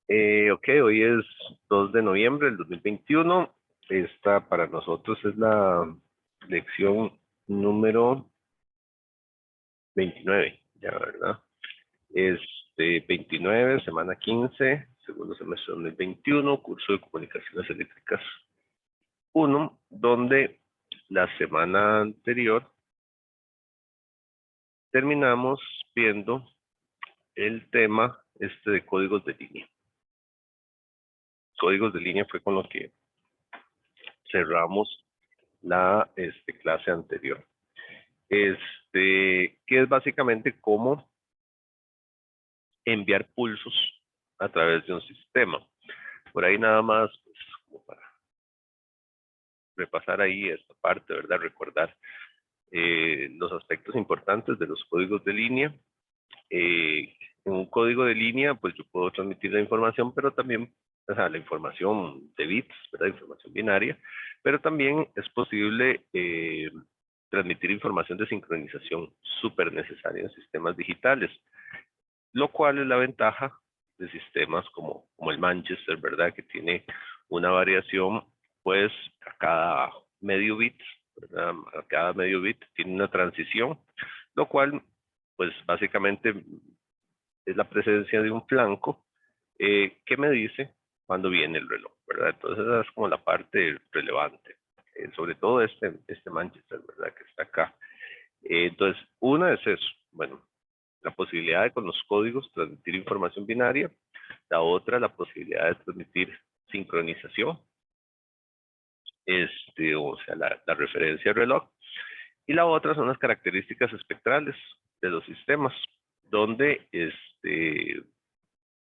Ok, hoy es 2 de noviembre del 2021. Esta para nosotros es la lección número 29, ya, ¿verdad? 29, semana 15, segundo semestre 2021, curso de comunicaciones eléctricas 1, donde la semana anterior terminamos viendo el tema de códigos de línea. Códigos de línea fue con lo que cerramos la clase anterior. Que es básicamente cómo enviar pulsos a través de un sistema. Por ahí nada más, pues, como para repasar ahí esta parte, ¿verdad? Recordar los aspectos importantes de los códigos de línea. En un código de línea, pues yo puedo transmitir la información, pero también, o sea, la información de bits, ¿verdad? Información binaria, pero también es posible transmitir información de sincronización súper necesaria en sistemas digitales, lo cual es la ventaja de sistemas como el Manchester, ¿verdad? Que tiene una variación, pues, a cada medio bit, ¿verdad? A cada medio bit tiene una transición, lo cual, pues, básicamente es la presencia de un flanco que me dice cuándo viene el reloj, ¿verdad? Entonces, esa es como la parte relevante. Sobre todo este Manchester, ¿verdad? Que está acá. Entonces, una es eso. Bueno, la posibilidad de con los códigos transmitir información binaria. La otra, la posibilidad de transmitir sincronización, o sea, la referencia al reloj. Y la otra son las características espectrales de los sistemas, donde,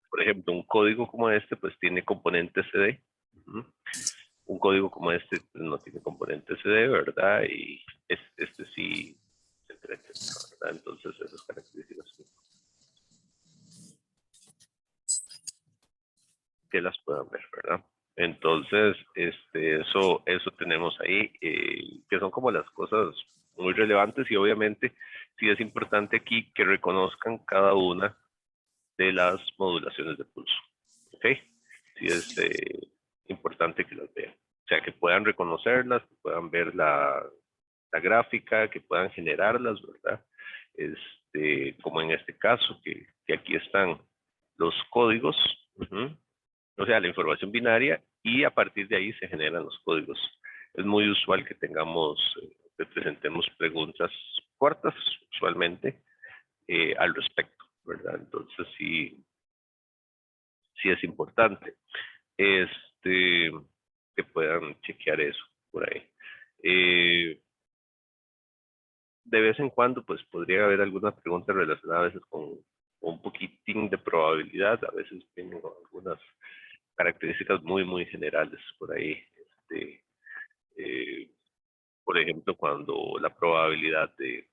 por ejemplo, un código como este, pues tiene componente CD. Un código como este pues, no tiene componente CD, ¿verdad? Y este sí, etcétera, ¿verdad? Entonces, esas características que las puedan ver, ¿verdad? Entonces, eso tenemos ahí, que son como las cosas muy relevantes y obviamente sí es importante aquí que reconozcan cada una de las modulaciones de pulso, ¿ok? Sí es importante que las vean, o sea, que puedan reconocerlas, que puedan ver la gráfica, que puedan generarlas, ¿verdad? Como en este caso, que aquí están los códigos, o sea, la información binaria, y a partir de ahí se generan los códigos. Es muy usual que tengamos, que presentemos preguntas cortas, usualmente, al respecto, ¿verdad? Entonces, sí es importante que puedan chequear eso por ahí. De vez en cuando, pues podría haber algunas preguntas relacionadas a veces con un poquitín de probabilidad, a veces tienen algunas características muy generales por ahí. Eh, por ejemplo, cuando la probabilidad de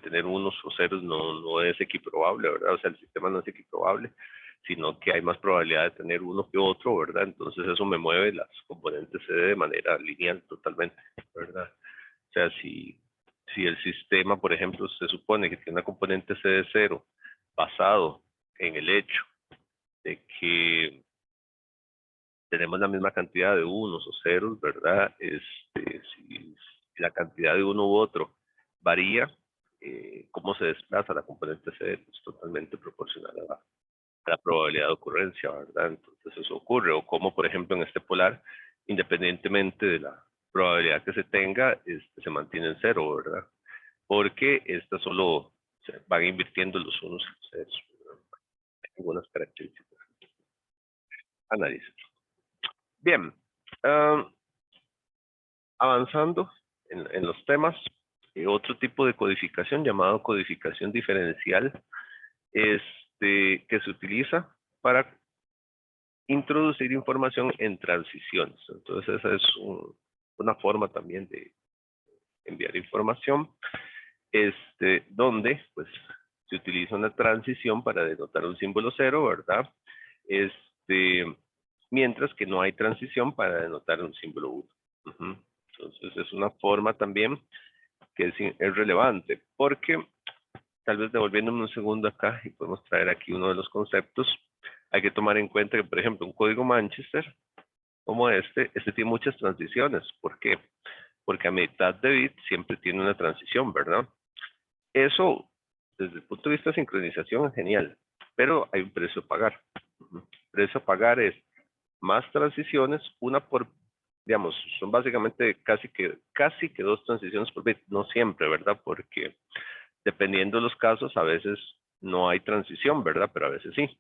tener unos o ceros no es equiprobable, ¿verdad? O sea, el sistema no es equiprobable, sino que hay más probabilidad de tener uno que otro, ¿verdad? Entonces eso me mueve las componentes CD de manera lineal totalmente, ¿verdad? O sea, si el sistema, por ejemplo, se supone que tiene una componente C de 0 basado en el hecho de que tenemos la misma cantidad de unos o ceros, ¿verdad? Si la cantidad de uno u otro varía, cómo se desplaza la componente C es totalmente proporcional a la probabilidad de ocurrencia, ¿verdad? Entonces eso ocurre, o como por ejemplo en este polar, independientemente de la probabilidad que se tenga, se mantiene en cero, ¿verdad? Porque estas solo se van invirtiendo los unos y los ceros, ¿verdad? Hay algunas características. Análisis. Bien, avanzando en los temas, otro tipo de codificación llamado codificación diferencial, que se utiliza para introducir información en transiciones. Entonces esa es una forma también de enviar información, donde pues se utiliza una transición para denotar un símbolo cero, ¿verdad? Mientras que no hay transición para denotar un símbolo 1. Entonces es una forma también que es relevante, porque tal vez devolviéndome un segundo acá y podemos traer aquí uno de los conceptos, Hay que tomar en cuenta que, por ejemplo, un código Manchester como este tiene muchas transiciones. ¿Por qué? Porque a mitad de bit siempre tiene una transición, ¿verdad? Eso, desde el punto de vista de sincronización, es genial, pero hay un precio a pagar. El precio a pagar es más transiciones, una por, digamos, son básicamente casi que dos transiciones por bit, no siempre, ¿verdad? Porque dependiendo de los casos, a veces no hay transición, ¿verdad? Pero a veces sí.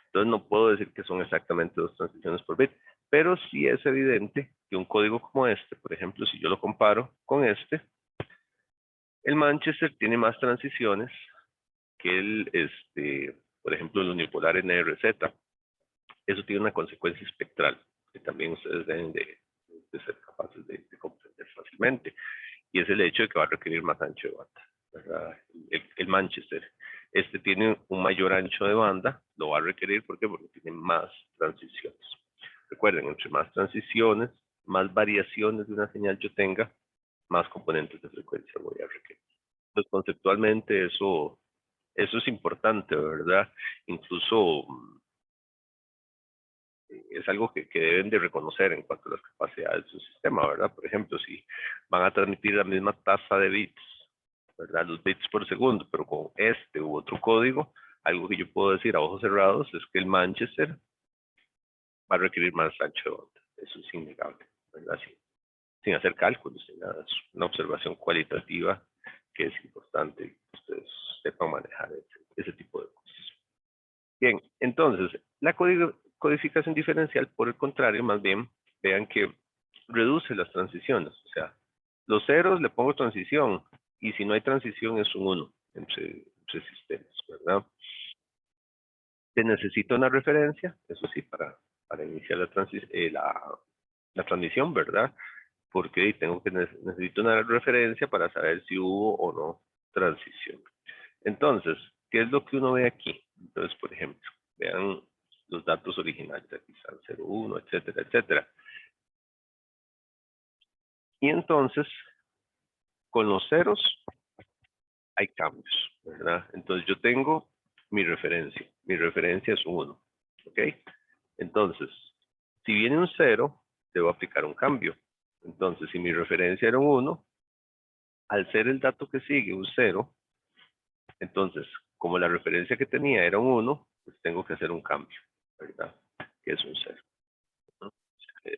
Entonces no puedo decir que son exactamente dos transiciones por bit, pero sí es evidente que un código como este, por ejemplo, si yo lo comparo con el Manchester tiene más transiciones que por ejemplo, el unipolar NRZ. Eso tiene una consecuencia espectral que también ustedes deben de ser capaces de comprender fácilmente, y es el hecho de que va a requerir más ancho de banda, ¿verdad? El Manchester, tiene un mayor ancho de banda, lo va a requerir porque tiene más transiciones. Recuerden, entre más transiciones, más variaciones de una señal yo tenga, más componentes de frecuencia voy a requerir. Entonces, conceptualmente eso es importante, ¿verdad? Incluso es algo que deben de reconocer en cuanto a las capacidades de su sistema, ¿verdad? Por ejemplo, si van a transmitir la misma tasa de bits, ¿verdad? Los bits por segundo, pero con este u otro código, algo que yo puedo decir a ojos cerrados es que el Manchester va a requerir más ancho de banda. Eso es innegable, ¿verdad? Sin hacer cálculos, sin nada. Es una observación cualitativa que es importante que ustedes sepan manejar ese tipo de cosas. Bien, entonces, la codificación diferencial, por el contrario, más bien, vean que reduce las transiciones. O sea, los ceros le pongo transición, y si no hay transición es un 1 entre sistemas, ¿verdad? Se necesita una referencia, eso sí, para iniciar la transmisión, ¿verdad? Porque tengo que necesito una referencia para saber si hubo o no transición. Entonces, ¿qué es lo que uno ve aquí? Entonces, por ejemplo, vean los datos originales, aquí están 01, etcétera, etcétera. Y entonces, con los ceros hay cambios, ¿verdad? Entonces yo tengo mi referencia es un 1, ¿ok? Entonces, si viene un 0, debo aplicar un cambio. Entonces, si mi referencia era un 1, al ser el dato que sigue un 0, entonces, como la referencia que tenía era un 1, pues tengo que hacer un cambio, ¿verdad? Que es un 0. ¿No?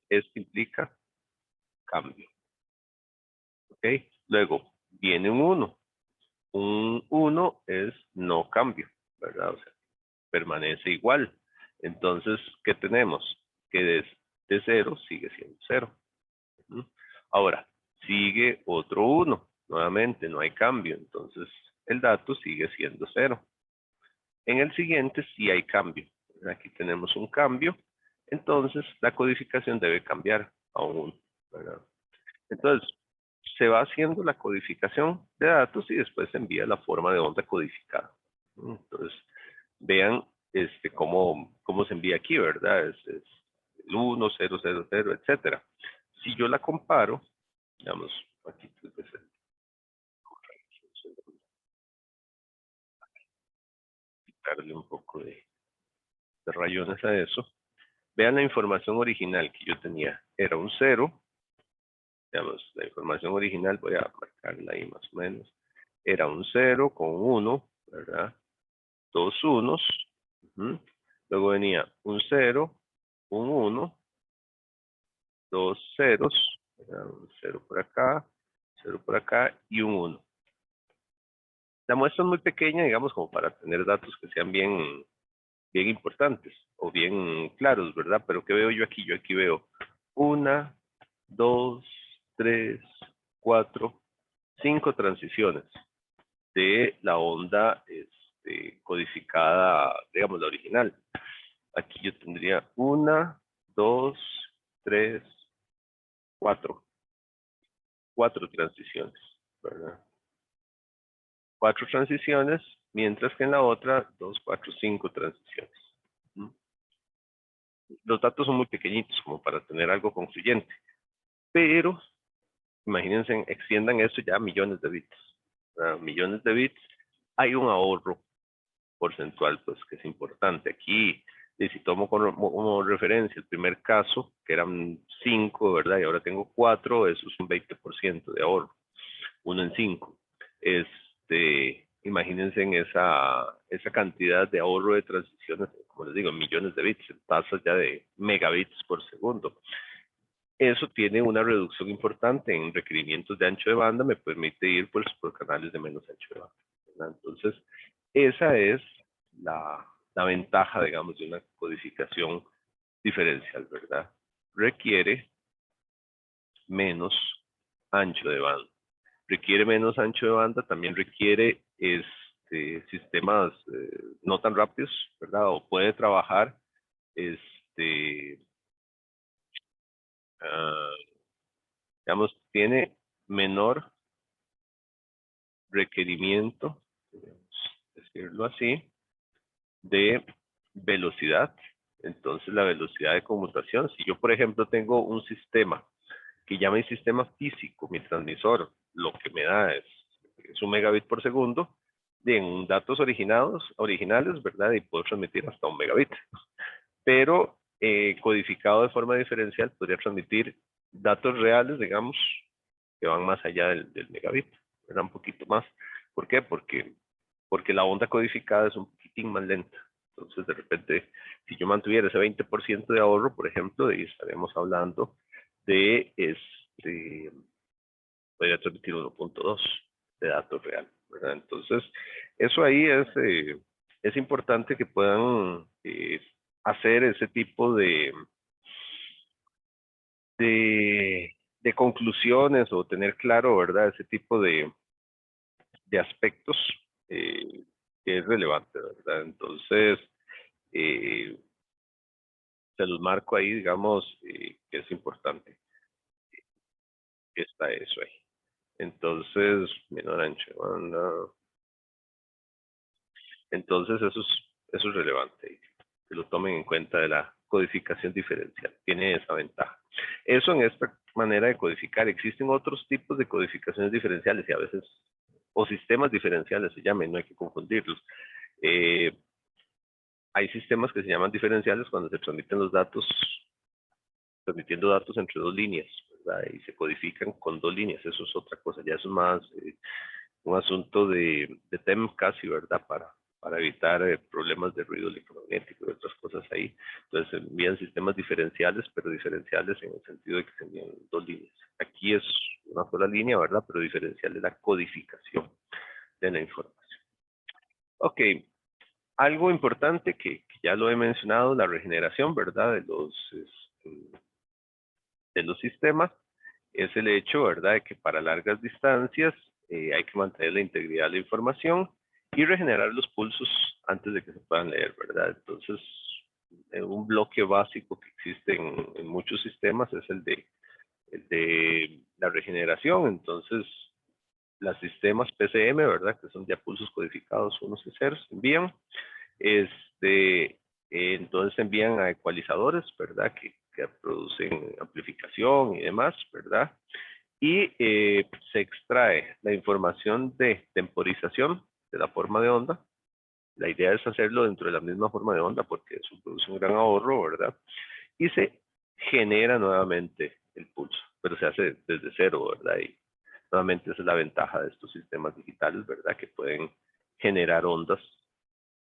Esto implica cambio, ¿ok? Luego, viene un 1. Un 1 es no cambio, ¿verdad? O sea, permanece igual. Entonces, ¿qué tenemos? Que de 0 sigue siendo 0. Ahora, sigue otro 1. Nuevamente, no hay cambio. Entonces, el dato sigue siendo 0. En el siguiente sí hay cambio. Aquí tenemos un cambio. Entonces, la codificación debe cambiar a un 1, ¿verdad? Entonces, se va haciendo la codificación de datos y después se envía la forma de onda codificada. Entonces, vean cómo se envía aquí, ¿verdad? Es el 1, 0, 0, 0, etcétera. Si yo la comparo, digamos, aquí darle un poco de rayones a eso. Vean la información original que yo tenía. Era un 0, digamos, la información original, voy a marcarla ahí más o menos. Era un 0 con 1, ¿verdad? Dos unos. Luego venía un 0, un 1, dos ceros, ¿verdad? Un 0 por acá, 0 por acá y un 1. La muestra es muy pequeña, digamos, como para tener datos que sean bien importantes o bien claros, ¿verdad? Pero ¿qué veo yo aquí? Yo aquí veo 1, 2, 3, 4, 5 transiciones de la onda codificada, digamos, la original. Aquí yo tendría 1, 2, 3, 4. 4 transiciones, ¿verdad? 4 transiciones, mientras que en la otra 2, 4, 5 transiciones. Los datos son muy pequeñitos como para tener algo concluyente, pero imagínense, extiendan esto ya a millones de bits. Millones de bits, hay un ahorro porcentual pues que es importante. Aquí Y si tomo como referencia el primer caso, que eran 5, ¿verdad? Y ahora tengo 4, eso es un 20% de ahorro, 1 en 5. Imagínense en esa cantidad de ahorro de transiciones, como les digo, en millones de bits, en tasas ya de megabits por segundo. Eso tiene una reducción importante en requerimientos de ancho de banda, me permite ir pues, por canales de menos ancho de banda, ¿verdad? Entonces, esa es la ventaja, digamos, de una codificación diferencial, ¿verdad? Requiere menos ancho de banda. Requiere menos ancho de banda, también requiere sistemas no tan rápidos, ¿verdad? O puede trabajar, uh, digamos, tiene menor requerimiento, decirlo así, de velocidad. Entonces, la velocidad de conmutación, si yo, por ejemplo, tengo un sistema que llama mi sistema físico, mi transmisor, lo que me da es 1 megabit por segundo, en datos originales, ¿verdad? Y puedo transmitir hasta 1 megabit. Pero codificado de forma diferencial, podría transmitir datos reales, digamos, que van más allá del megabit, ¿verdad? Un poquito más. ¿Por qué? Porque la onda codificada es un poquitín más lenta. Entonces, de repente, si yo mantuviera ese 20% de ahorro, por ejemplo, y estaremos hablando de, podría transmitir 1.2 de datos real, ¿verdad? Entonces, eso ahí es importante que puedan hacer ese tipo de conclusiones o tener claro, ¿verdad? Ese tipo de aspectos que es relevante, ¿verdad? Entonces, eh, se los marco ahí, digamos, que es importante, que está eso ahí. Entonces, menor ancho de banda. Entonces, eso es relevante, que lo tomen en cuenta de la codificación diferencial. Tiene esa ventaja. Eso en esta manera de codificar. Existen otros tipos de codificaciones diferenciales y a veces, o sistemas diferenciales se llaman, no hay que confundirlos. Hay sistemas que se llaman diferenciales cuando se transmiten los datos, transmitiendo datos entre dos líneas, ¿verdad? Y se codifican con dos líneas. Eso es otra cosa, ya es más un asunto de TEM casi, ¿verdad? Para evitar problemas de ruido electromagnético y otras cosas ahí. Entonces se envían sistemas diferenciales, pero diferenciales en el sentido de que se envían dos líneas. Aquí es una sola línea, ¿verdad? Pero diferencial es la codificación de la información. Ok, algo importante que ya lo he mencionado, la regeneración, ¿verdad? De los sistemas, es el hecho, ¿verdad?, de que para largas distancias hay que mantener la integridad de la información y regenerar los pulsos antes de que se puedan leer, ¿verdad? Entonces, un bloque básico que existe en muchos sistemas es el de la regeneración. Entonces, los sistemas PCM, ¿verdad?, que son ya pulsos codificados unos y ceros, envían. Entonces envían a ecualizadores, ¿verdad?, que producen amplificación y demás, ¿verdad? Y se extrae la información de temporización de la forma de onda. La idea es hacerlo dentro de la misma forma de onda porque eso produce un gran ahorro, ¿verdad? Y se genera nuevamente el pulso, pero se hace desde cero, ¿verdad? Y nuevamente esa es la ventaja de estos sistemas digitales, ¿verdad? Que pueden generar ondas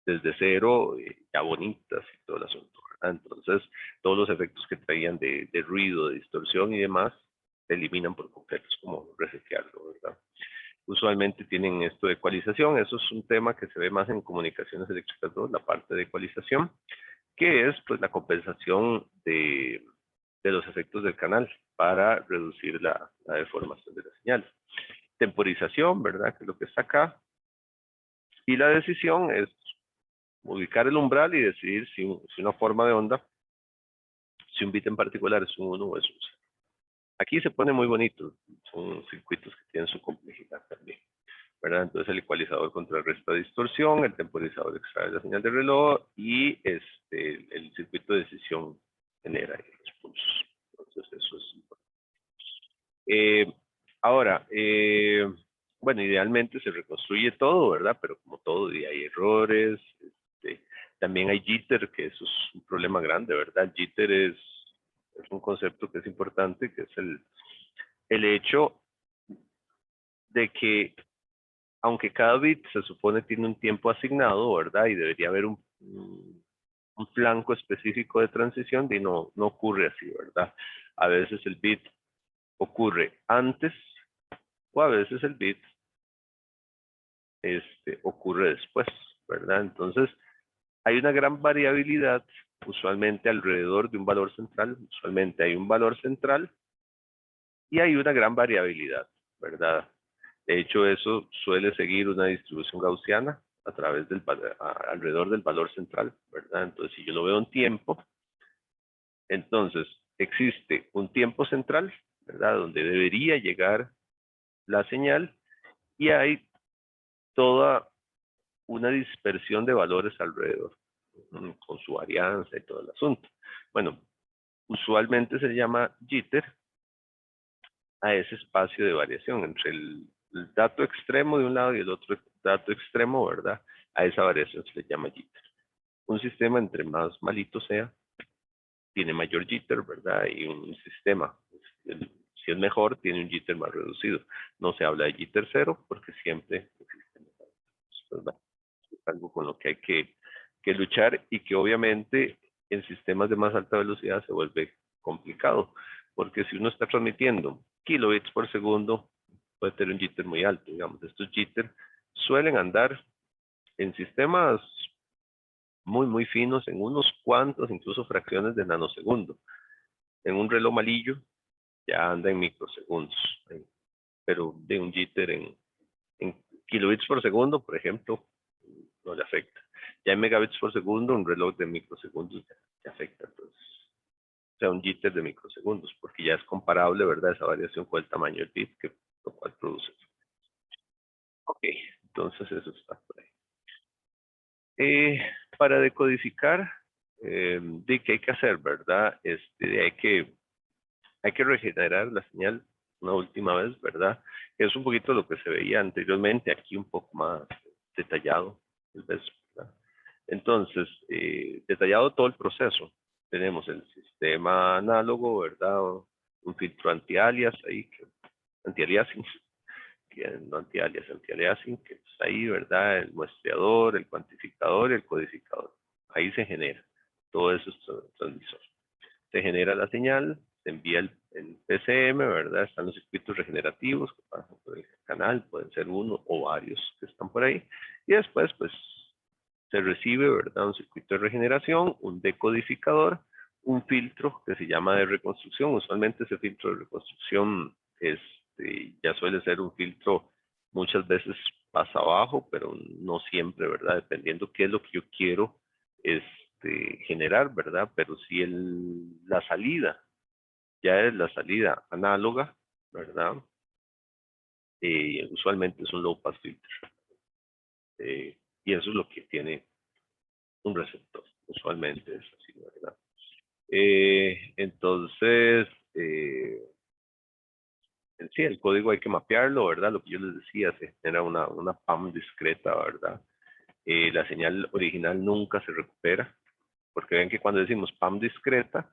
desde cero, ya bonitas y todo el asunto, ¿verdad? Entonces, todos los efectos que traían de ruido, de distorsión y demás, se eliminan por completo, es como resetearlo, ¿verdad? Usualmente tienen esto de ecualización, eso es un tema que se ve más en comunicaciones eléctricas 2, la parte de ecualización, que es pues la compensación de los efectos del canal para reducir la deformación de la señal. Temporización, ¿verdad? Que es lo que está acá. Y la decisión es ubicar el umbral y decidir si una forma de onda, si un bit en particular es un 1 o es un 0. Aquí se pone muy bonito, son circuitos que tienen su complejidad también, ¿verdad? Entonces el ecualizador contrarresta distorsión, el temporizador extrae la señal de reloj y el circuito de decisión genera los pulsos. Entonces eso es importante. Ahora, bueno, idealmente se reconstruye todo, ¿verdad? Pero como todo, y hay errores, También hay jitter, que eso es un problema grande, ¿verdad? Jitter es un concepto que es importante, que es el hecho de que, aunque cada bit se supone tiene un tiempo asignado, ¿verdad? Y debería haber un flanco específico de transición, y no ocurre así, ¿verdad? A veces el bit ocurre antes o a veces el bit ocurre después, ¿verdad? Entonces, hay una gran variabilidad, usualmente alrededor de un valor central. Usualmente hay un valor central y hay una gran variabilidad, ¿verdad? De hecho, eso suele seguir una distribución gaussiana a través alrededor del valor central, ¿verdad? Entonces, si yo lo veo en tiempo, entonces existe un tiempo central, ¿verdad? Donde debería llegar la señal, y hay toda una dispersión de valores alrededor, con su varianza y todo el asunto. Bueno, usualmente se llama jitter a ese espacio de variación entre el dato extremo de un lado y el otro dato extremo, ¿verdad? A esa variación se le llama jitter. Un sistema, entre más malito sea, tiene mayor jitter, ¿verdad? Y un sistema, si es mejor, tiene un jitter más reducido. No se habla de jitter cero porque siempre existe, ¿verdad? Es algo con lo que hay que luchar, y que obviamente en sistemas de más alta velocidad se vuelve complicado, porque si uno está transmitiendo kilobits por segundo, puede tener un jitter muy alto. Digamos, estos jitters suelen andar en sistemas muy finos, en unos cuantos, incluso fracciones de nanosegundo. En un reloj malillo ya anda en microsegundos, pero de un jitter en kilobits por segundo, por ejemplo, no le afecta. Ya en megabits por segundo, un reloj de microsegundos ya afecta. Entonces, o sea, un jitter de microsegundos, porque ya es comparable, ¿verdad? Esa variación con el tamaño del bit, lo cual produce. Ok, entonces eso está por ahí. Para decodificar, ¿de qué hay que hacer, verdad? Hay que regenerar la señal una última vez, ¿verdad? Es un poquito lo que se veía anteriormente, aquí un poco más detallado, tal vez, ¿verdad? Entonces, detallado todo el proceso. Tenemos el sistema análogo, ¿verdad? Un filtro anti-alias ahí, anti-aliasing, no anti-aliasing, que está ahí, ¿verdad? El muestreador, el cuantificador y el codificador. Ahí se genera todo eso, es transmisor. Se genera la señal, se envía el PCM, ¿verdad? Están los circuitos regenerativos que pasan por el canal, pueden ser uno o varios que están por ahí. Y después, pues, se recibe, ¿verdad? Un circuito de regeneración, un decodificador, un filtro que se llama de reconstrucción. Usualmente ese filtro de reconstrucción ya suele ser un filtro muchas veces pasa abajo, pero no siempre, ¿verdad? Dependiendo qué es lo que yo quiero generar, ¿verdad? Pero si la salida ya es la salida análoga, ¿verdad? Usualmente es un low pass filter. Y eso es lo que tiene un receptor. Usualmente es así, ¿verdad? Entonces, sí, el código hay que mapearlo, ¿verdad? Lo que yo les decía, se genera una PAM discreta, ¿verdad? La señal original nunca se recupera, porque ven que cuando decimos PAM discreta,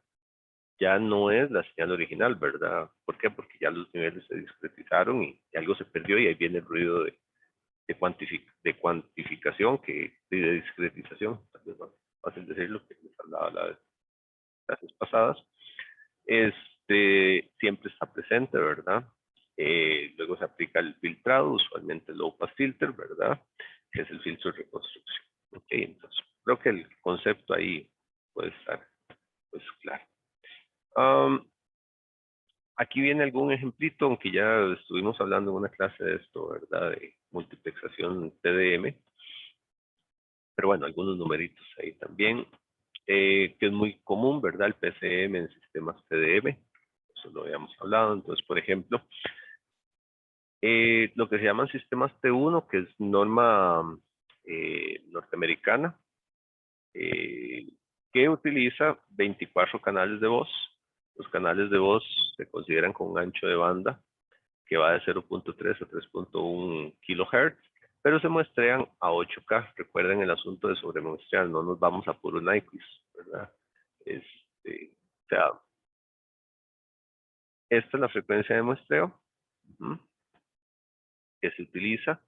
ya no es la señal original, ¿verdad? ¿Por qué? Porque ya los niveles se discretizaron y algo se perdió, y ahí viene el ruido de cuantificación, de discretización, tal vez fácil decirlo, que les hablaba las clases pasadas. Siempre está presente, ¿verdad? Luego se aplica el filtrado, usualmente el low pass filter, ¿verdad? Que es el filtro de reconstrucción. Ok, entonces creo que el concepto ahí puede estar pues claro. Aquí viene algún ejemplito, aunque ya estuvimos hablando en una clase de esto, ¿verdad? De multiplexación TDM. Pero bueno, algunos numeritos ahí también, que es muy común, ¿verdad? El PCM en sistemas TDM. Eso lo habíamos hablado. Entonces, por ejemplo, lo que se llaman sistemas T1, que es norma norteamericana, que utiliza 24 canales de voz. Los canales de voz se consideran con un ancho de banda que va de 0.3 a 3.1 kHz. pero se muestrean a 8K. Recuerden el asunto de sobremuestrear, no nos vamos a puro Nyquist, ¿verdad? O sea, esta es la frecuencia de muestreo que se utiliza.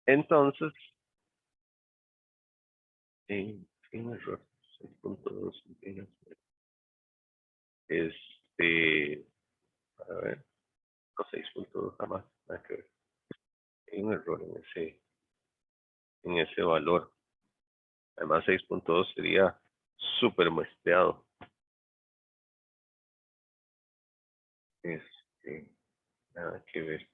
Entonces, en error, 6.2 a ver, no, 6.2 jamás, nada que ver. Hay un error en ese valor. Además, 6.2 sería súper muestreado. Nada que ver.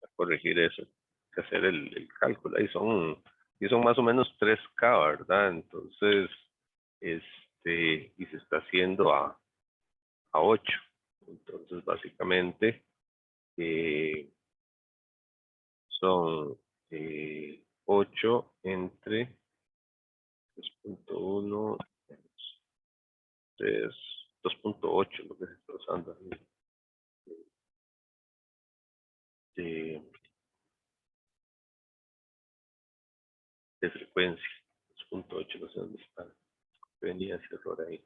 A corregir eso. Hay que hacer el cálculo. Y son más o menos 3K, ¿verdad? Entonces, y se está haciendo a 8. Entonces, básicamente, son 8 entre 3.1 3, 2.8, lo que se está usando de frecuencia. 2.8, no sé dónde está. Venía ese error ahí.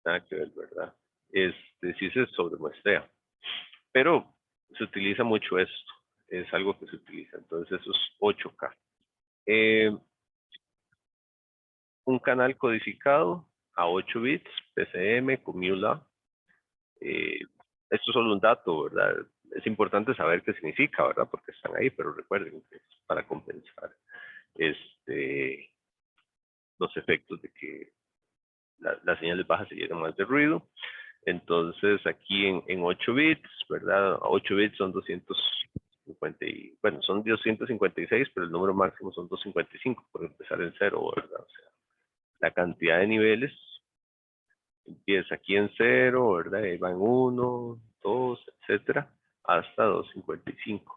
Nada que ver, ¿verdad? Sí se sobremuestrea. Pero se utiliza mucho esto. Es algo que se utiliza. Entonces, eso es 8K. Un canal codificado a 8 bits, PCM, Cumula. Esto es solo un dato, ¿verdad? Es importante saber qué significa, ¿verdad? Porque están ahí, pero recuerden que es para compensar los efectos de que las señales bajas se llenan más de ruido. Entonces, aquí en 8 bits, ¿verdad? 8 bits son 250, bueno, son 256, pero el número máximo son 255, por empezar en 0, ¿verdad? O sea, la cantidad de niveles empieza aquí en 0, ¿verdad? Y va en 1, 2, etcétera, hasta 255.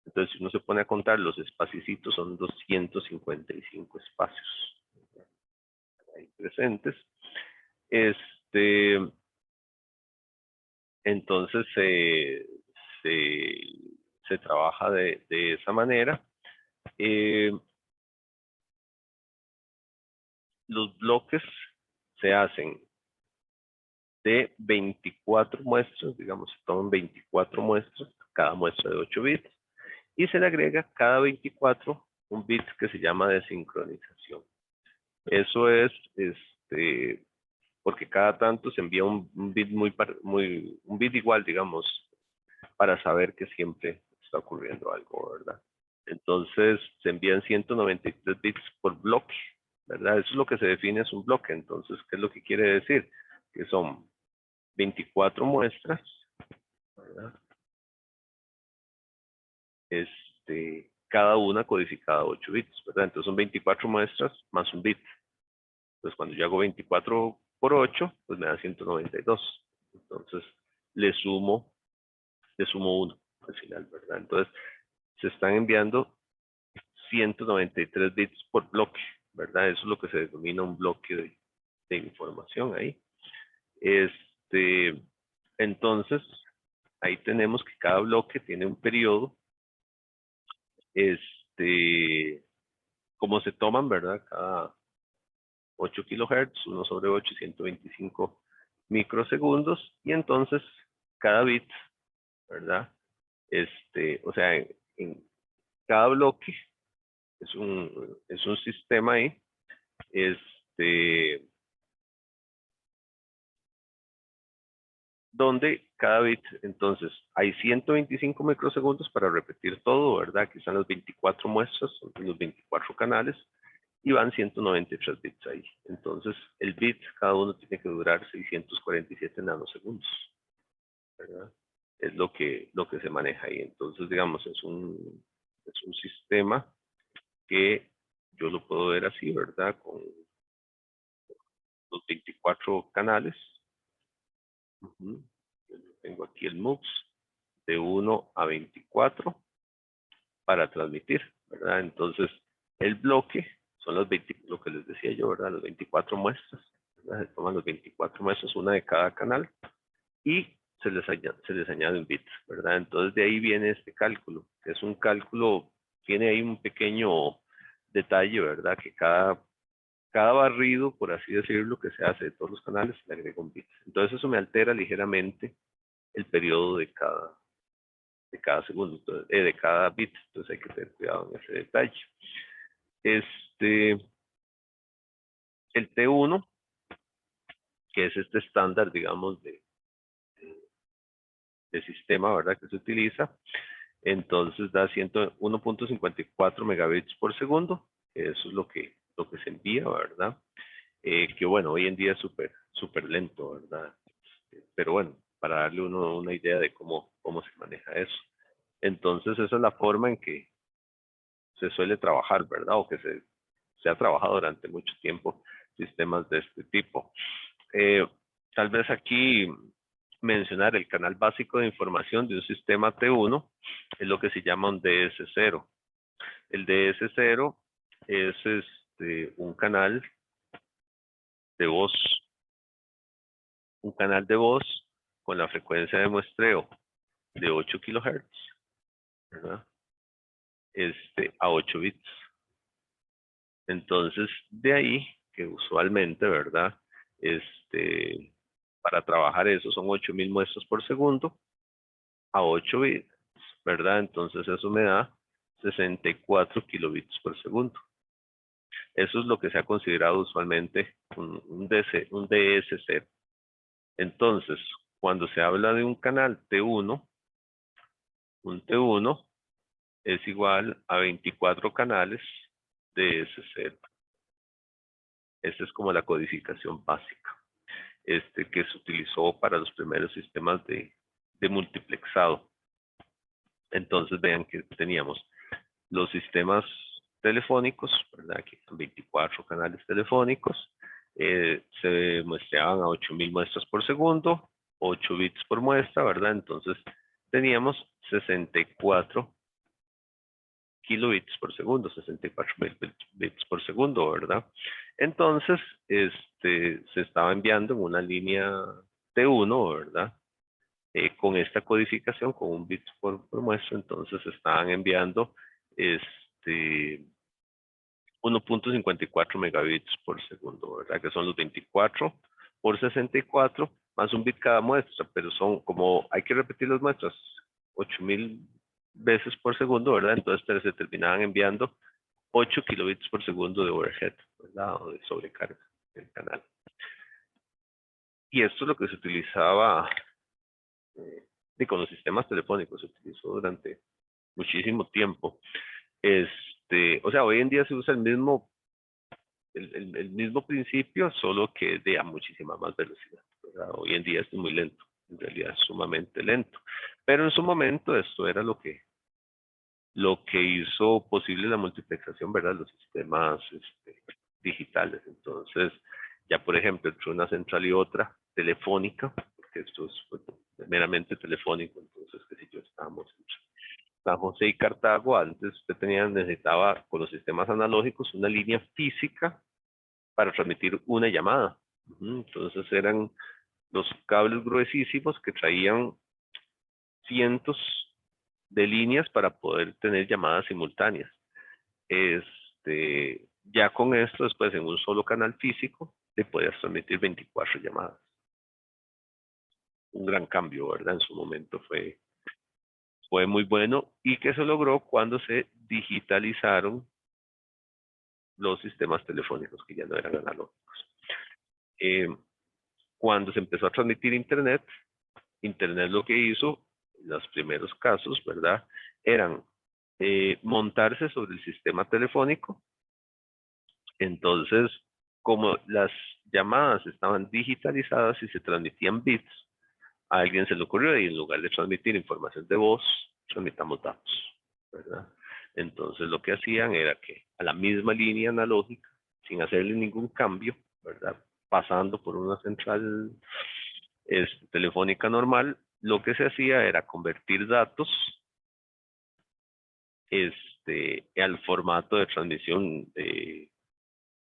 Entonces, si uno se pone a contar, los espacios son 255 espacios ahí presentes. Entonces, se trabaja de esa manera. Los bloques se hacen de 24 muestras, digamos, se toman 24 muestras, cada muestra de 8 bits, y se le agrega cada 24 un bit que se llama de sincronización. Eso es, porque cada tanto se envía un bit un bit igual, digamos, para saber que siempre está ocurriendo algo, ¿verdad? Entonces se envían 193 bits por bloque, ¿verdad? Eso es lo que se define es un bloque. Entonces, ¿qué es lo que quiere decir? Que son 24 muestras, ¿verdad? Cada una codificada a 8 bits, ¿verdad? Entonces son 24 muestras más un bit. Entonces cuando yo hago 24 por 8, pues me da 192. Entonces le sumo 1 al final, ¿verdad? Entonces se están enviando 193 bits por bloque, ¿verdad? Eso es lo que se denomina un bloque de información ahí. Entonces, ahí tenemos que cada bloque tiene un periodo, como se toman, ¿verdad? Cada 8 kilohertz, 1 sobre 8, 125 microsegundos, y entonces cada bit, ¿verdad? O sea, en cada bloque es un sistema ahí, donde cada bit, entonces, hay 125 microsegundos para repetir todo, ¿verdad? Aquí están las 24 muestras, son los 24 canales, y van 193 bits ahí. Entonces, el bit, cada uno tiene que durar 647 nanosegundos, ¿verdad? Es lo que se maneja ahí. Entonces, digamos, es un sistema que yo lo puedo ver así, ¿verdad? Con los 24 canales. Tengo aquí el MUX de 1 a 24 para transmitir, ¿verdad? Entonces, el bloque son los 20, lo que les decía yo, ¿verdad? Los 24 muestras, ¿verdad? Se toman los 24 muestras, una de cada canal, y se les añade un bit, ¿verdad? Entonces de ahí viene este cálculo, que es un cálculo, tiene ahí un pequeño detalle, ¿verdad? Que cada barrido, por así decirlo, que se hace de todos los canales, le agrega un bit. Entonces eso me altera ligeramente el periodo de cada segundo, entonces, de cada bit, entonces hay que tener cuidado en ese detalle. El T1, que es este estándar, digamos, de sistema, ¿verdad? Que se utiliza, entonces da 1.54 megabits por segundo, eso es lo que se envía, ¿verdad? Que bueno, hoy en día es súper lento, ¿verdad? Pero bueno, para darle uno una idea de cómo se maneja eso. Entonces esa es la forma en que se suele trabajar, ¿verdad? O que se ha trabajado durante mucho tiempo sistemas de este tipo. Eh, Tal vez aquí mencionar el canal básico de información de un sistema T1 es lo que se llama un DS0. El DS0 es un canal de voz, con la frecuencia de muestreo de 8 kHz, ¿verdad? A 8 bits. Entonces, de ahí que usualmente, ¿verdad? Para trabajar eso son 8000 muestras por segundo a 8 bits, ¿verdad? Entonces eso me da 64 kilobits por segundo. Eso es lo que se ha considerado usualmente un DS0. Entonces, cuando se habla de un canal T1, un T1 es igual a 24 canales DS0. Esa es como la codificación básica, que se utilizó para los primeros sistemas de multiplexado. Entonces vean que teníamos los sistemas telefónicos, ¿verdad? Que son 24 canales telefónicos, se muestreaban a 8000 muestras por segundo, 8 bits por muestra, ¿verdad? Entonces teníamos 64 kilobits por segundo, 64 bits por segundo, ¿verdad? Entonces, se estaba enviando en una línea T1, ¿verdad? Con esta codificación, con un bit por muestra, entonces estaban enviando 1.54 megabits por segundo, ¿verdad? Que son los 24 por 64 más un bit cada muestra, pero son como, hay que repetir las muestras, 8000 veces por segundo, ¿verdad? Entonces se terminaban enviando 8 kilobits por segundo de overhead, ¿verdad? O de sobrecarga del canal. Y esto es lo que se utilizaba con los sistemas telefónicos, se utilizó durante muchísimo tiempo. O sea, hoy en día se usa el mismo principio, solo que de a muchísima más velocidad, ¿verdad? Hoy en día es muy lento, en realidad es sumamente lento. Pero en su momento esto era lo que hizo posible la multiplexación, ¿verdad? Los sistemas digitales. Entonces, ya por ejemplo, entre una central y otra, telefónica, porque esto es pues, meramente telefónico, entonces, qué sé yo, estábamos entre San José y Cartago, antes usted necesitaba con los sistemas analógicos una línea física para transmitir una llamada. Entonces eran los cables gruesísimos que traían cientos de líneas para poder tener llamadas simultáneas. Ya con esto, después en un solo canal físico, te podías transmitir 24 llamadas. Un gran cambio, ¿verdad? En su momento fue muy bueno y que se logró cuando se digitalizaron los sistemas telefónicos que ya no eran analógicos. Cuando se empezó a transmitir Internet lo que hizo, los primeros casos, ¿verdad? Eran montarse sobre el sistema telefónico. Entonces, como las llamadas estaban digitalizadas y se transmitían bits, a alguien se le ocurrió y en lugar de transmitir información de voz, transmitamos datos, ¿verdad? Entonces lo que hacían era que a la misma línea analógica, sin hacerle ningún cambio, ¿verdad? Pasando por una central telefónica normal, lo que se hacía era convertir datos al formato de transmisión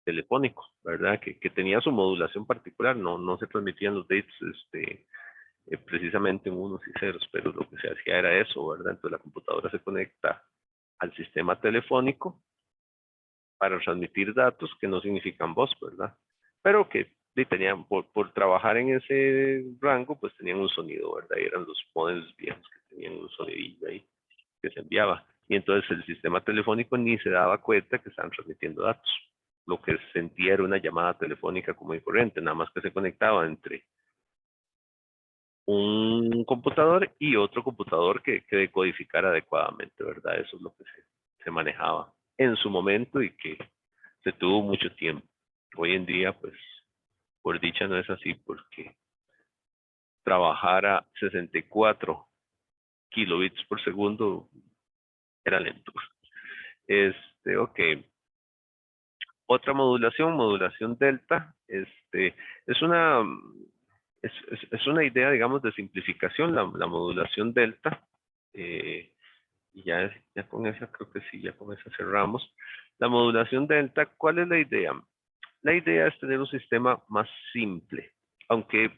telefónico, ¿verdad? Que tenía su modulación particular, no se transmitían los bits precisamente en unos y ceros, pero lo que se hacía era eso, ¿verdad? Entonces la computadora se conecta al sistema telefónico para transmitir datos que no significan voz, ¿verdad? Pero que tenían, por trabajar en ese rango, pues tenían un sonido, ¿verdad? Y eran los modems viejos que tenían un sonidillo ahí que se enviaba. Y entonces el sistema telefónico ni se daba cuenta que estaban transmitiendo datos. Lo que sentía era una llamada telefónica común y corriente, nada más que se conectaba entre un computador y otro computador que decodificara adecuadamente, ¿verdad? Eso es lo que se manejaba en su momento y que se tuvo mucho tiempo. Hoy en día, pues, por dicha no es así, porque trabajar a 64 kilobits por segundo era lento. Ok. Otra modulación, modulación delta, es una, es una idea, digamos, de simplificación, la modulación delta. Y ya con esa, creo que sí, ya con esa cerramos. La modulación delta, ¿cuál es la idea? La idea es tener un sistema más simple, aunque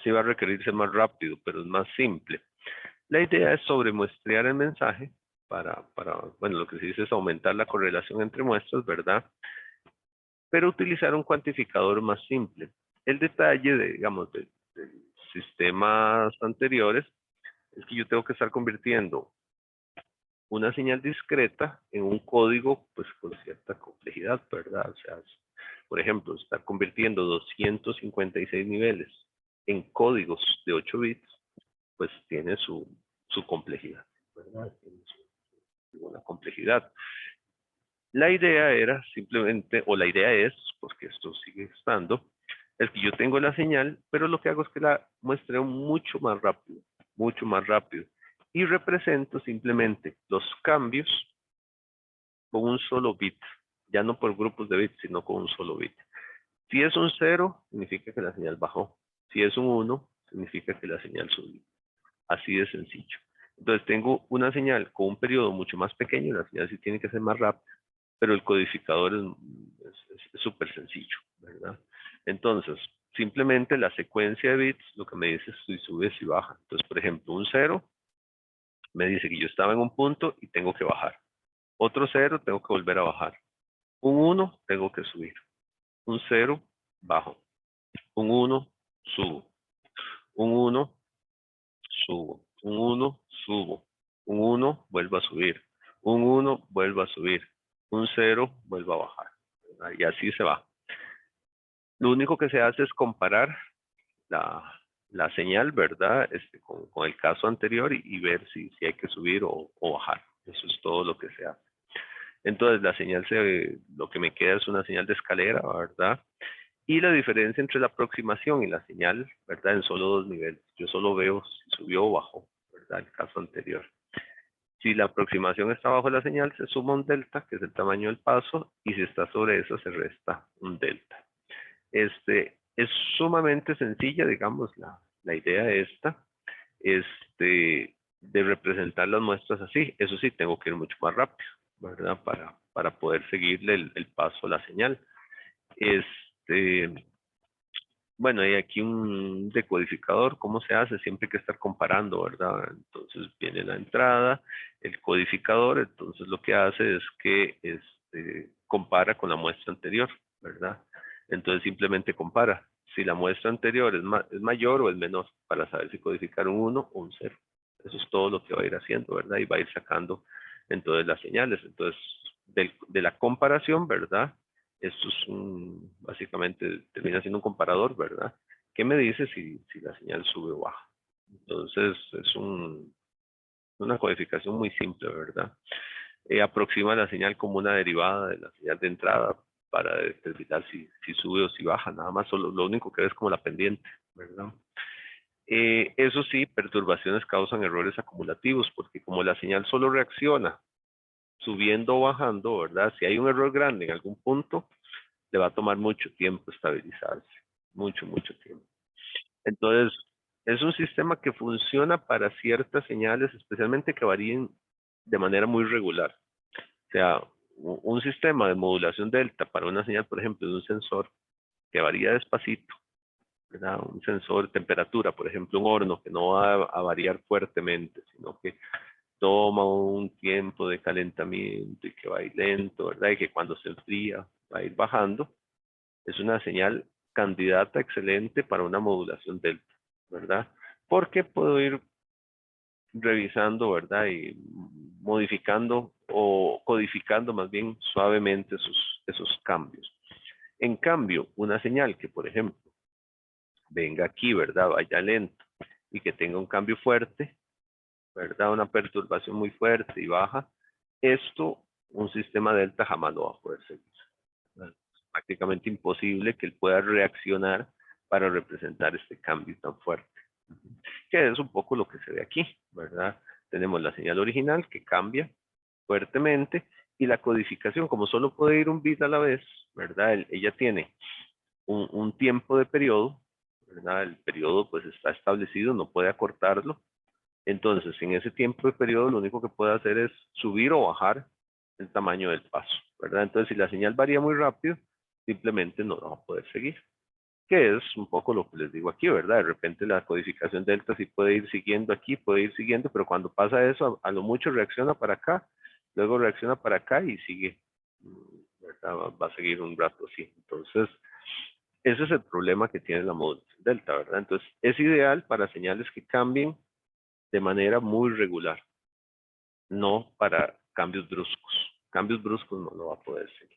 sí va a requerir ser más rápido, pero es más simple. La idea es sobremuestrear el mensaje bueno, lo que se dice es aumentar la correlación entre muestras, ¿verdad? Pero utilizar un cuantificador más simple. El detalle, digamos, de sistemas anteriores es que yo tengo que estar convirtiendo una señal discreta en un código, pues con cierta complejidad, ¿verdad? O sea, por ejemplo, estar convirtiendo 256 niveles en códigos de 8 bits, pues tiene su complejidad, ¿verdad? Tiene una complejidad. La idea era simplemente, o la idea es, porque esto sigue estando, es que yo tengo la señal, pero lo que hago es que la muestreo mucho más rápido, y represento simplemente los cambios con un solo bit, ya no por grupos de bits, sino con un solo bit. Si es un 0, significa que la señal bajó. Si es un 1, significa que la señal subió. Así de sencillo. Entonces tengo una señal con un periodo mucho más pequeño, la señal sí tiene que ser más rápida, pero el codificador es súper sencillo, ¿verdad? Entonces, simplemente la secuencia de bits lo que me dice es si sube, si baja. Entonces, por ejemplo, un 0 me dice que yo estaba en un punto y tengo que bajar. Otro 0, tengo que volver a bajar. Un 1, tengo que subir. Un 0, bajo. Un 1, subo. Un 1, subo. Un 1, subo. Un 1, vuelvo a subir. Un 1, vuelvo a subir. Un 0, vuelvo a bajar. Y así se va. Lo único que se hace es comparar la señal, ¿verdad? Con el caso anterior y ver si hay que subir o bajar. Eso es todo lo que se hace. Entonces, lo que me queda es una señal de escalera, ¿verdad? Y la diferencia entre la aproximación y la señal, ¿verdad? En solo dos niveles. Yo solo veo si subió o bajó, ¿verdad? El caso anterior. Si la aproximación está bajo la señal, se suma un delta, que es el tamaño del paso, y si está sobre eso, se resta un delta. Es sumamente sencilla, digamos, la idea esta, de representar las muestras así. Eso sí, tengo que ir mucho más rápido, ¿verdad? Para poder seguirle el paso a la señal. Bueno, hay aquí un decodificador, ¿cómo se hace? Siempre hay que estar comparando, ¿verdad? Entonces viene la entrada, el codificador, entonces lo que hace es que compara con la muestra anterior, ¿verdad? Entonces simplemente compara. Si la muestra anterior es mayor o es menor, para saber si codificar un 1 o un 0. Eso es todo lo que va a ir haciendo, ¿verdad? Y va a ir sacando entonces las señales. Entonces, de la comparación, ¿verdad? Esto es básicamente termina siendo un comparador, ¿verdad? ¿Qué me dice si la señal sube o baja? Entonces es una codificación muy simple, ¿verdad? Aproxima la señal como una derivada de la señal de entrada para determinar si sube o si baja, nada más, solo, lo único que ve es como la pendiente, ¿verdad? Eso sí, perturbaciones causan errores acumulativos, porque como la señal solo reacciona subiendo o bajando, ¿verdad? Si hay un error grande en algún punto, le va a tomar mucho tiempo estabilizarse, mucho tiempo. Entonces, es un sistema que funciona para ciertas señales, especialmente que varíen de manera muy regular. O sea, un sistema de modulación delta para una señal, por ejemplo, de un sensor que varía despacito, ¿verdad? Un sensor de temperatura, por ejemplo, un horno que no va a variar fuertemente, sino que toma un tiempo de calentamiento y que va a ir lento, ¿verdad? Y que cuando se enfría va a ir bajando. Es una señal candidata excelente para una modulación delta, ¿verdad? Porque puedo ir revisando, ¿verdad? Y modificando o codificando más bien suavemente esos cambios. En cambio, una señal que, por ejemplo, venga aquí, ¿verdad? Vaya lento y que tenga un cambio fuerte, ¿verdad? Una perturbación muy fuerte y baja, esto un sistema delta jamás lo va a poder seguir. Es prácticamente imposible que él pueda reaccionar para representar este cambio tan fuerte. Que es un poco lo que se ve aquí, ¿verdad? Tenemos la señal original que cambia fuertemente y la codificación, como solo puede ir un bit a la vez, ¿verdad? Ella tiene un tiempo de periodo, ¿verdad? El periodo pues está establecido, no puede acortarlo. Entonces, en ese tiempo de periodo, lo único que puede hacer es subir o bajar el tamaño del paso, ¿verdad? Entonces, si la señal varía muy rápido, simplemente no la va a poder seguir. Que es un poco lo que les digo aquí, ¿verdad? De repente la codificación delta sí puede ir siguiendo aquí, puede ir siguiendo, pero cuando pasa eso, a lo mucho reacciona para acá, luego reacciona para acá y sigue, ¿verdad? Va a seguir un rato así. Entonces, ese es el problema que tiene la modulación delta, ¿verdad? Entonces, es ideal para señales que cambien de manera muy regular, no para cambios bruscos. Cambios bruscos no lo va a poder seguir.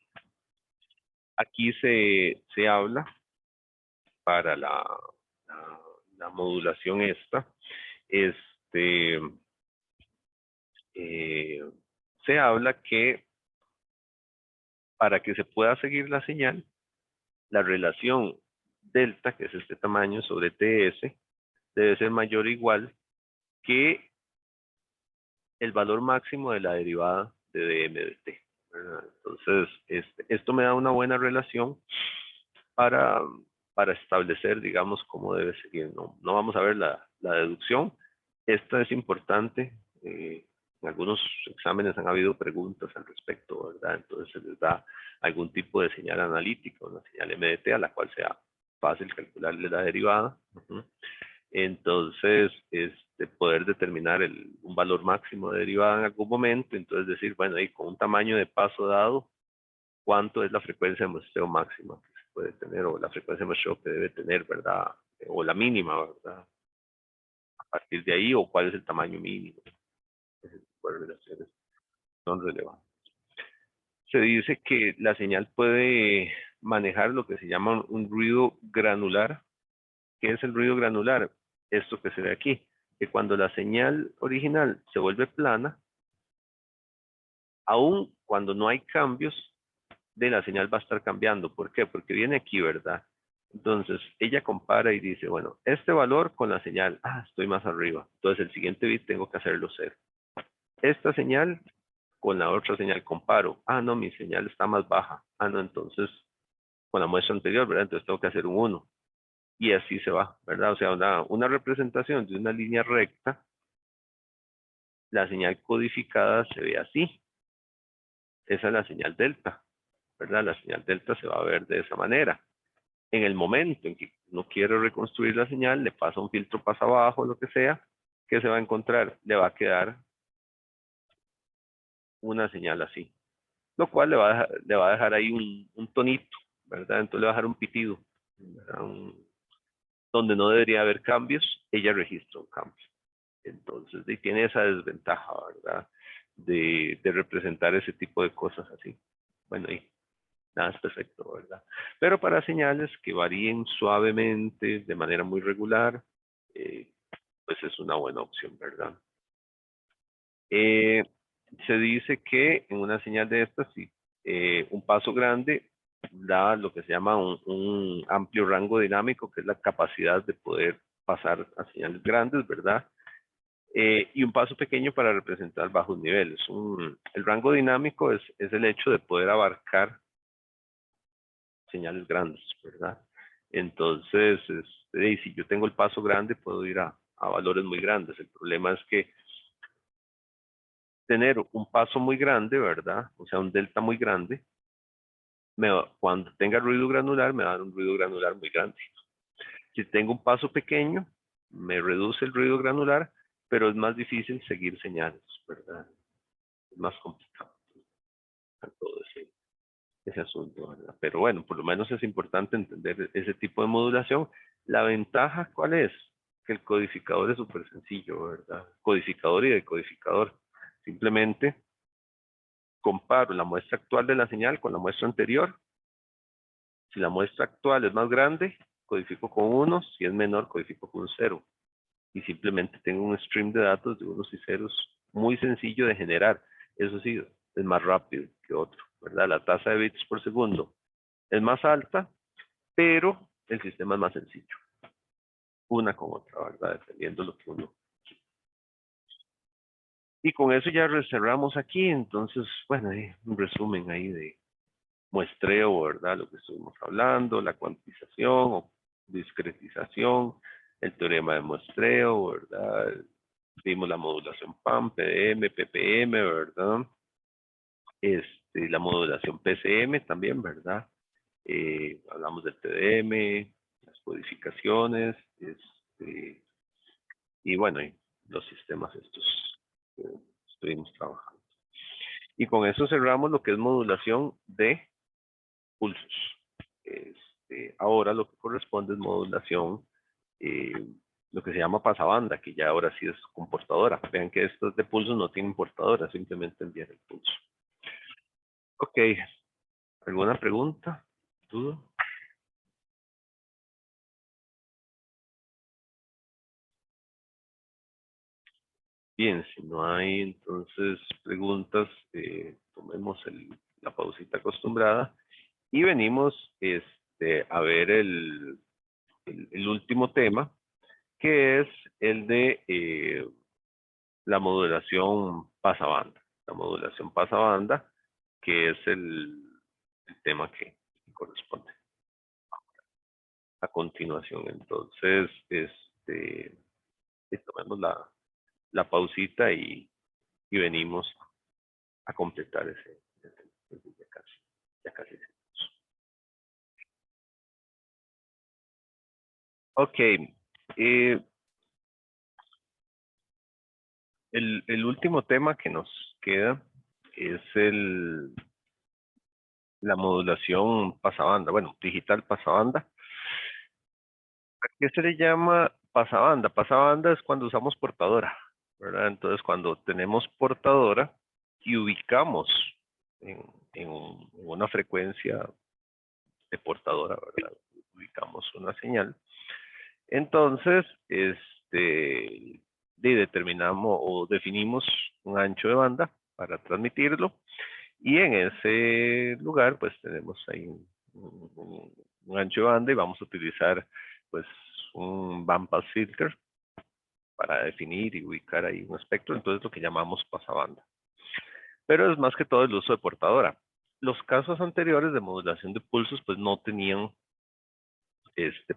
Aquí se habla para la modulación esta, este, eh, se habla que para que se pueda seguir la señal, la relación delta, que es este tamaño sobre TS, debe ser mayor o igual que el valor máximo de la derivada de dm de t. ¿Verdad? Entonces, esto me da una buena relación para, para establecer, digamos, cómo debe seguir. No vamos a ver la deducción. Esta es importante. En algunos exámenes han habido preguntas al respecto, ¿verdad? Entonces se les da algún tipo de señal analítica, una señal MDT a la cual sea fácil calcularle la derivada. Entonces, poder determinar un valor máximo de derivada en algún momento, entonces decir, bueno, ahí con un tamaño de paso dado, ¿cuánto es la frecuencia de muestreo máxima que se puede tener o la frecuencia de muestreo que debe tener, ¿verdad? O la mínima, ¿verdad? A partir de ahí, o cuál es el tamaño mínimo. Ese tipo de relaciones son relevantes. Se dice que la señal puede manejar lo que se llama un ruido granular. ¿Qué es el ruido granular? Esto que se ve aquí, que cuando la señal original se vuelve plana, aun cuando no hay cambios, de la señal va a estar cambiando. ¿Por qué? Porque viene aquí, ¿verdad? Entonces, ella compara y dice, bueno, este valor con la señal, estoy más arriba. Entonces, el siguiente bit tengo que hacerlo 0. Esta señal con la otra señal comparo. No, mi señal está más baja. No, entonces, con la muestra anterior, ¿verdad? Entonces tengo que hacer un 1. Y así se va, ¿verdad? O sea, una representación de una línea recta, la señal codificada se ve así. Esa es la señal delta, ¿verdad? La señal delta se va a ver de esa manera. En el momento en que no quiere reconstruir la señal, le pasa un filtro pasa abajo, lo que sea, ¿qué se va a encontrar? Le va a quedar una señal así, lo cual le va a dejar ahí un tonito, ¿verdad? Entonces le va a dejar un pitido, donde no debería haber cambios, ella registra un cambio. Entonces, y tiene esa desventaja, ¿verdad? De representar ese tipo de cosas así. Bueno, y nada es perfecto, ¿verdad? Pero para señales que varíen suavemente, de manera muy regular, pues es una buena opción, ¿verdad? Se dice que en una señal de estas, sí, un paso grande da lo que se llama un amplio rango dinámico, que es la capacidad de poder pasar a señales grandes, ¿verdad? Y un paso pequeño para representar bajos niveles. El rango dinámico es el hecho de poder abarcar señales grandes, ¿verdad? Entonces, si yo tengo el paso grande, puedo ir a valores muy grandes. El problema es que tener un paso muy grande, ¿verdad? O sea, un delta muy grande, cuando tenga ruido granular, me va a dar un ruido granular muy grande. Si tengo un paso pequeño, me reduce el ruido granular, pero es más difícil seguir señales, ¿verdad? Es más complicado todo ese asunto, ¿verdad? Pero bueno, por lo menos es importante entender ese tipo de modulación. La ventaja, ¿cuál es? Que el codificador es súper sencillo, ¿verdad? Codificador y decodificador. Simplemente comparo la muestra actual de la señal con la muestra anterior. Si la muestra actual es más grande, codifico con 1, si es menor, codifico con 0. Y simplemente tengo un stream de datos de unos y ceros muy sencillo de generar. Eso sí, es más rápido que otro, ¿verdad? La tasa de bits por segundo es más alta, pero el sistema es más sencillo. Una con otra, ¿verdad? Dependiendo de lo que uno. Y con eso ya cerramos aquí. Entonces, bueno, un resumen ahí de muestreo, ¿verdad? Lo que estuvimos hablando, la cuantización o discretización, el teorema de muestreo, ¿verdad? Vimos la modulación PAM, PDM, PPM, ¿verdad? La modulación PCM también, ¿verdad? Hablamos del TDM, las codificaciones, y bueno, y los sistemas estos que estuvimos trabajando. Y con eso cerramos lo que es modulación de pulsos. Ahora lo que corresponde es modulación, eh, lo que se llama pasabanda, que ya ahora sí es con portadora. Vean que estos de pulsos no tienen portadora, simplemente envían el pulso. Ok, ¿alguna pregunta? ¿Duda? Bien, si no hay entonces preguntas, tomemos la pausita acostumbrada y venimos a ver el último tema, que es el de la modulación pasabanda. La modulación pasabanda, que es el tema que corresponde a continuación. Entonces, tomemos la pausita y venimos a completar ya casi, ya casi. Ok, el último tema que nos queda es la modulación pasabanda, bueno, digital pasabanda. ¿A qué se le llama pasabanda? Pasabanda es cuando usamos portadora, ¿verdad? Entonces, cuando tenemos portadora y ubicamos en, en una frecuencia de portadora, ¿verdad? Ubicamos una señal. Entonces, determinamos o definimos un ancho de banda para transmitirlo y en ese lugar pues tenemos ahí un ancho de banda y vamos a utilizar pues un bandpass filter para definir y ubicar ahí un espectro, entonces lo que llamamos pasabanda. Pero es más que todo el uso de portadora. Los casos anteriores de modulación de pulsos pues no tenían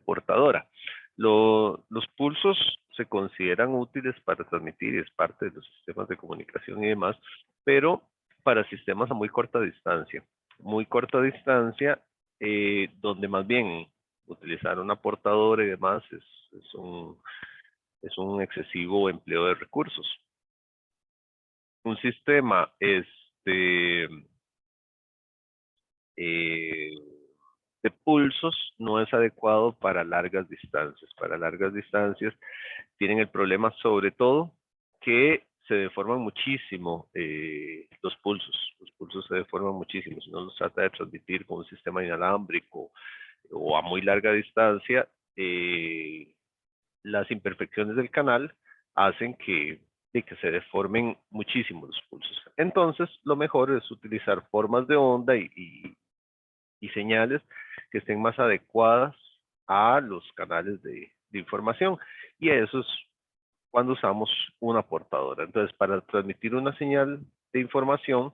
portadora. Los pulsos se consideran útiles para transmitir, es parte de los sistemas de comunicación y demás, pero para sistemas a muy corta distancia. Muy corta distancia, donde más bien utilizar una portadora y demás es un excesivo empleo de recursos. Un sistema eh, de pulsos no es adecuado para largas distancias. Para largas distancias tienen el problema sobre todo que se deforman muchísimo los pulsos. Los pulsos se deforman muchísimo. Si uno los trata de transmitir con un sistema inalámbrico o a muy larga distancia, las imperfecciones del canal hacen que se deformen muchísimo los pulsos. Entonces, lo mejor es utilizar formas de onda y señales que estén más adecuadas a los canales de información. Y eso es cuando usamos una portadora. Entonces, para transmitir una señal de información,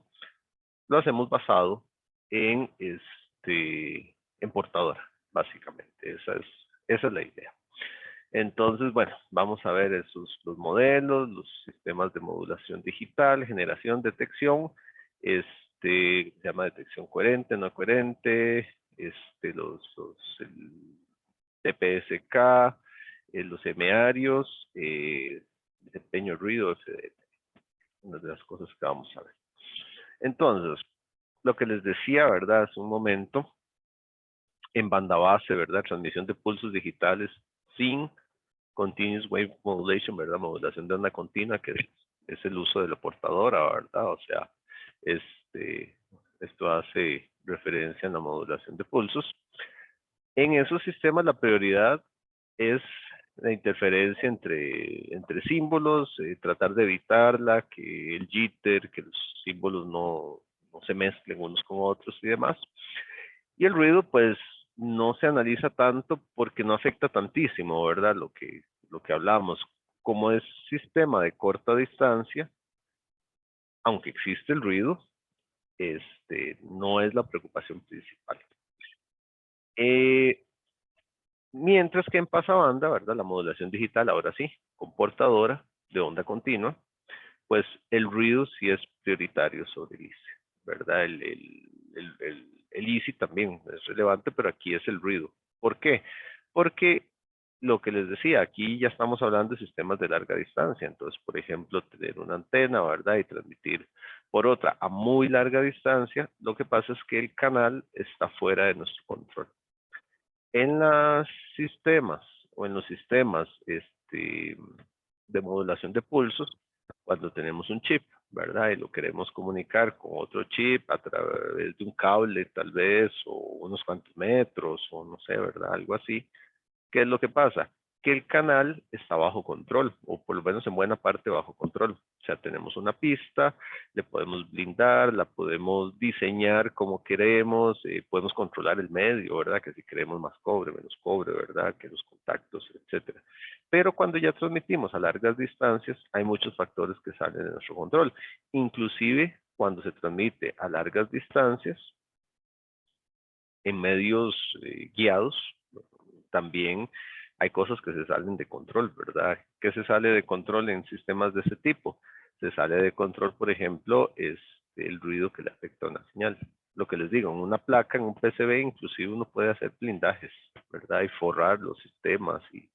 lo hacemos basado en, en portadora, básicamente. Esa es la idea. Entonces, bueno, vamos a ver los modelos, los sistemas de modulación digital, generación, detección, se llama detección coherente, no coherente, TPSK, los semiarios, desempeño, ruido, una de las cosas que vamos a ver. Entonces, lo que les decía, ¿verdad? Hace un momento, en banda base, ¿verdad? Transmisión de pulsos digitales sin Continuous Wave Modulation, ¿verdad? Modulación de onda continua, que es el uso de la portadora, ¿verdad? O sea, esto hace referencia a la modulación de pulsos. En esos sistemas la prioridad es la interferencia entre símbolos, tratar de evitarla, que el jitter, que los símbolos no se mezclen unos con otros y demás. Y el ruido, pues, no se analiza tanto porque no afecta tantísimo, ¿verdad? Lo que hablamos. Como es sistema de corta distancia, aunque existe el ruido, no es la preocupación principal. Mientras que en pasabanda, ¿verdad? La modulación digital, ahora sí, con portadora de onda continua, pues el ruido sí es prioritario sobre el ICE, ¿verdad? El ICE también es relevante, pero aquí es el ruido. ¿Por qué? Porque lo que les decía, aquí ya estamos hablando de sistemas de larga distancia. Entonces, por ejemplo, tener una antena, ¿verdad? Y transmitir por otra a muy larga distancia, lo que pasa es que el canal está fuera de nuestro control. En los sistemas o en los sistemas de modulación de pulsos, cuando tenemos un chip, ¿verdad? Y lo queremos comunicar con otro chip a través de un cable, tal vez, o unos cuantos metros, o no sé, ¿verdad? Algo así. ¿Qué es lo que pasa? Que el canal está bajo control, o por lo menos en buena parte bajo control. O sea, tenemos una pista, le podemos blindar, la podemos diseñar como queremos, podemos controlar el medio, ¿verdad? Que si queremos más cobre, menos cobre, ¿verdad? Que los contactos, etcétera. Pero cuando ya transmitimos a largas distancias, hay muchos factores que salen de nuestro control. Inclusive cuando se transmite a largas distancias, en medios guiados, también hay cosas que se salen de control, ¿verdad? ¿Qué se sale de control en sistemas de ese tipo? Se sale de control, por ejemplo, es el ruido que le afecta a una señal. Lo que les digo, en una placa, en un PCB, inclusive uno puede hacer blindajes, ¿verdad? Y forrar los sistemas y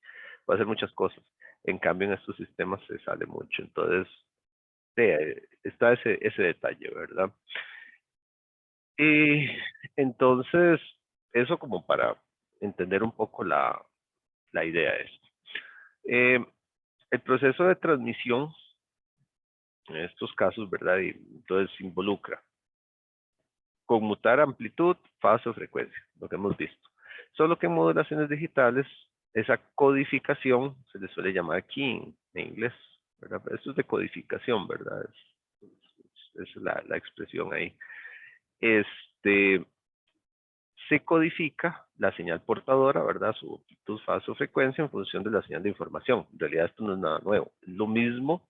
puede hacer muchas cosas. En cambio, en estos sistemas se sale mucho. Entonces, está ese detalle, ¿verdad? Y entonces, eso como para entender un poco la idea de esto. El proceso de transmisión, en estos casos, ¿verdad? Y entonces involucra conmutar amplitud, fase o frecuencia, lo que hemos visto. Solo que en modulaciones digitales, esa codificación se le suele llamar keying en inglés, ¿verdad? Pero esto es de codificación, ¿verdad? Es la expresión ahí. Se codifica la señal portadora, ¿verdad? Su amplitud, fase o frecuencia en función de la señal de información. En realidad esto no es nada nuevo. Es lo mismo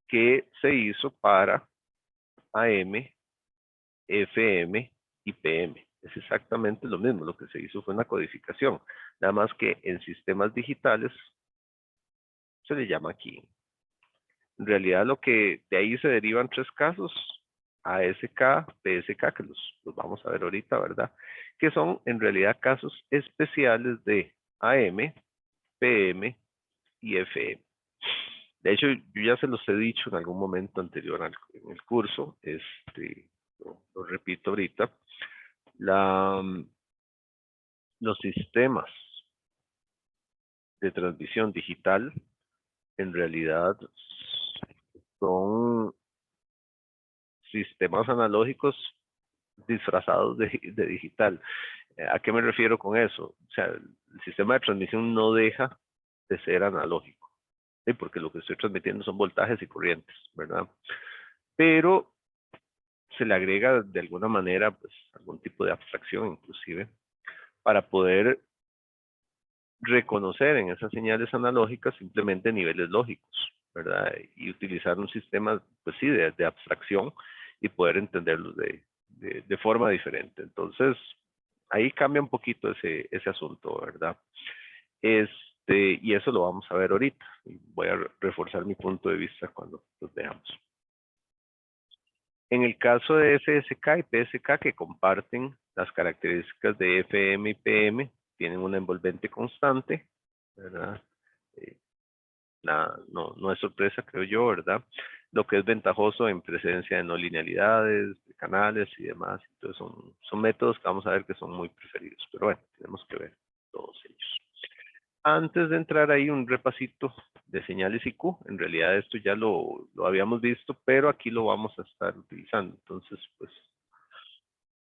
que se hizo para AM, FM y PM. Es exactamente lo mismo. Lo que se hizo fue una codificación. Nada más que en sistemas digitales se le llama keying. En realidad lo que de ahí se derivan tres casos, ASK, PSK, que los vamos a ver ahorita, ¿verdad? Que son en realidad casos especiales de AM, PM y FM. De hecho, yo ya se los he dicho en algún momento anterior en el curso, lo repito ahorita, los sistemas de transmisión digital en realidad son sistemas analógicos disfrazados de digital. ¿A qué me refiero con eso? O sea, el sistema de transmisión no deja de ser analógico, ¿sí? Porque lo que estoy transmitiendo son voltajes y corrientes, ¿verdad? Pero se le agrega de alguna manera pues, algún tipo de abstracción inclusive para poder reconocer en esas señales analógicas simplemente niveles lógicos, ¿verdad? Y utilizar un sistema, pues sí, de abstracción y poder entenderlos de forma diferente. Entonces, ahí cambia un poquito ese asunto, ¿verdad? Y eso lo vamos a ver ahorita. Voy a reforzar mi punto de vista cuando los veamos. En el caso de FSK y PSK que comparten las características de FM y PM, tienen una envolvente constante, ¿verdad? No es sorpresa, creo yo, ¿verdad? Lo que es ventajoso en presencia de no linealidades, de canales y demás. Entonces son métodos que vamos a ver que son muy preferidos. Pero bueno, tenemos que ver todos ellos. Antes de entrar ahí, un repasito de señales IQ. En realidad esto ya lo habíamos visto, pero aquí lo vamos a estar utilizando. Entonces, pues,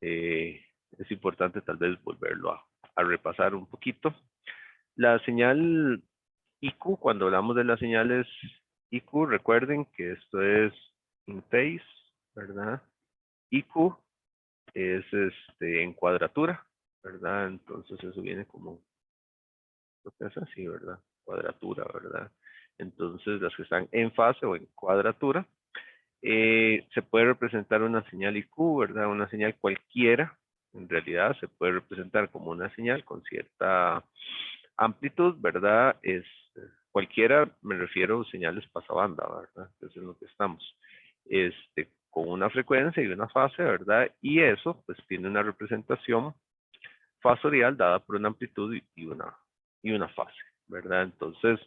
es importante tal vez volverlo a repasar un poquito. La señal IQ, cuando hablamos de las señales IQ, recuerden que esto es in phase, ¿verdad? IQ es en cuadratura, ¿verdad? Entonces eso viene como, lo que es así, ¿verdad? Cuadratura, ¿verdad? Entonces las que están en fase o en cuadratura, se puede representar una señal IQ, ¿verdad? Una señal cualquiera, en realidad se puede representar como una señal con cierta amplitud, ¿verdad? Cualquiera, me refiero a señales pasabanda, ¿verdad? Eso es lo que estamos. Con una frecuencia y una fase, ¿verdad? Y eso, pues, tiene una representación fasorial dada por una amplitud y una fase, ¿verdad? Entonces,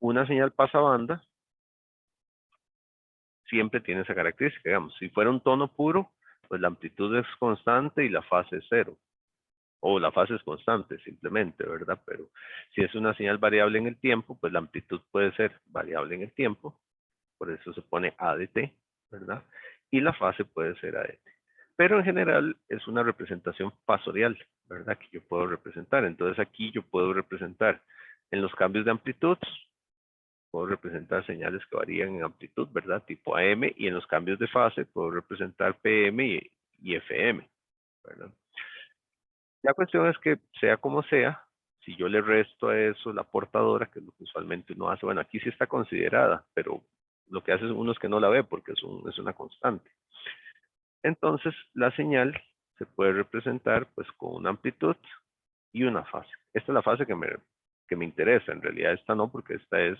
una señal pasabanda siempre tiene esa característica, digamos, si fuera un tono puro, pues la amplitud es constante y la fase es cero. O la fase es constante simplemente, ¿verdad? Pero si es una señal variable en el tiempo, pues la amplitud puede ser variable en el tiempo, por eso se pone ADT, ¿verdad? Y la fase puede ser ADT. Pero en general es una representación fasorial, ¿verdad? Que yo puedo representar. Entonces aquí yo puedo representar en los cambios de amplitud, puedo representar señales que varían en amplitud, ¿verdad? Tipo AM, y en los cambios de fase puedo representar PM y FM, ¿verdad? La cuestión es que, sea como sea, si yo le resto a eso la portadora, que es lo que usualmente uno hace, bueno, aquí sí está considerada, pero lo que hace uno es que no la ve porque es una constante. Entonces, la señal se puede representar pues con una amplitud y una fase. Esta es la fase que me interesa, en realidad esta no, porque esta es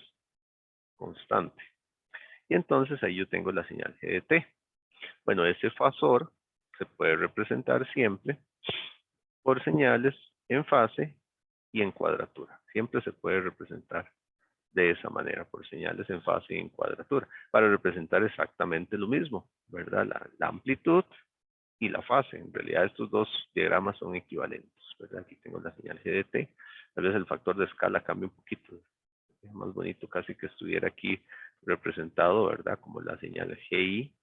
constante. Y entonces ahí yo tengo la señal GDT. Bueno, ese fasor se puede representar siempre por señales en fase y en cuadratura. Siempre se puede representar de esa manera, por señales en fase y en cuadratura, para representar exactamente lo mismo, ¿verdad? La amplitud y la fase. En realidad estos dos diagramas son equivalentes, ¿verdad? Aquí tengo la señal GDT. Tal vez el factor de escala cambia un poquito. Es más bonito casi que estuviera aquí representado, ¿verdad? Como la señal GI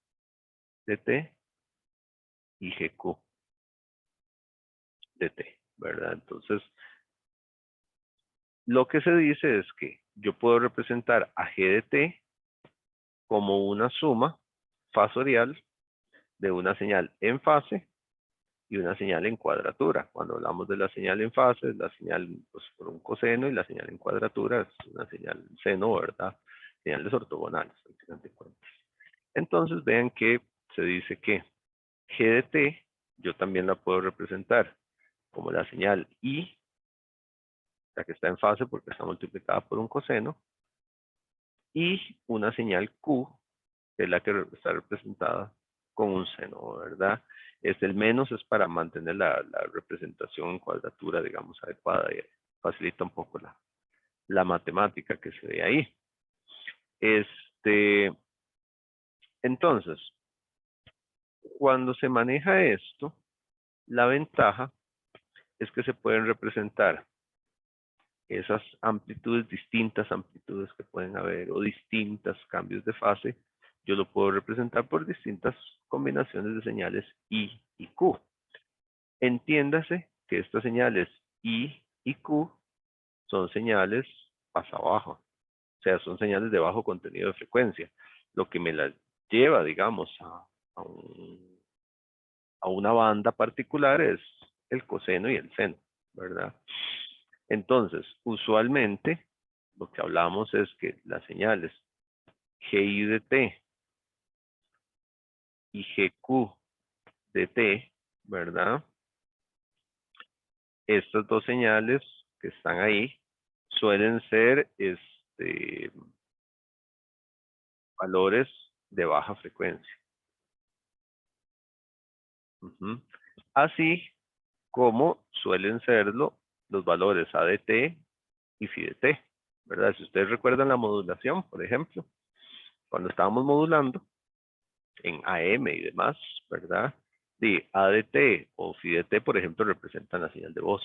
DT y GQ DT, ¿verdad? Entonces, lo que se dice es que yo puedo representar a GDT como una suma fasorial de una señal en fase y una señal en cuadratura. Cuando hablamos de la señal en fase, es la señal pues, por un coseno, y la señal en cuadratura es una señal seno, ¿verdad? Señales ortogonales, al final de cuentas. Entonces vean que se dice que GDT yo también la puedo representar como la señal I, la que está en fase porque está multiplicada por un coseno, y una señal Q, que es la que está representada con un seno, ¿verdad? El menos es para mantener la representación en cuadratura, digamos, adecuada, y facilita un poco la matemática que se ve ahí. Entonces, cuando se maneja esto, la ventaja es que se pueden representar esas amplitudes, distintas amplitudes que pueden haber, o distintos cambios de fase. Yo lo puedo representar por distintas combinaciones de señales I y Q. Entiéndase que estas señales I y Q son señales pasa abajo, o sea, son señales de bajo contenido de frecuencia, lo que me las lleva, digamos, a, a una banda particular es el coseno y el seno, ¿verdad? Entonces, usualmente, lo que hablamos es que las señales GI de T y GQ de T, ¿verdad? Estas dos señales que están ahí suelen ser valores de baja frecuencia. Así como suelen serlo los valores A de t y phi de t, ¿verdad? Si ustedes recuerdan la modulación, por ejemplo, cuando estábamos modulando en AM y demás, ¿verdad? De A de t o phi de t, por ejemplo, representan la señal de voz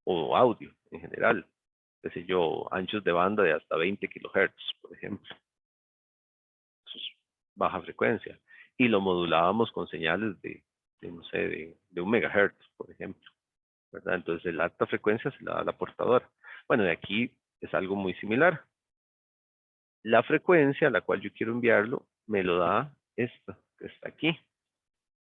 o audio en general, qué sé yo, anchos de banda de hasta 20 kilohertz, por ejemplo. Eso es baja frecuencia. Y lo modulábamos con señales de no sé, de 1 megahertz, por ejemplo, ¿verdad? Entonces, la alta frecuencia se la da la portadora. Bueno, de aquí es algo muy similar. La frecuencia a la cual yo quiero enviarlo me lo da esta, que está aquí,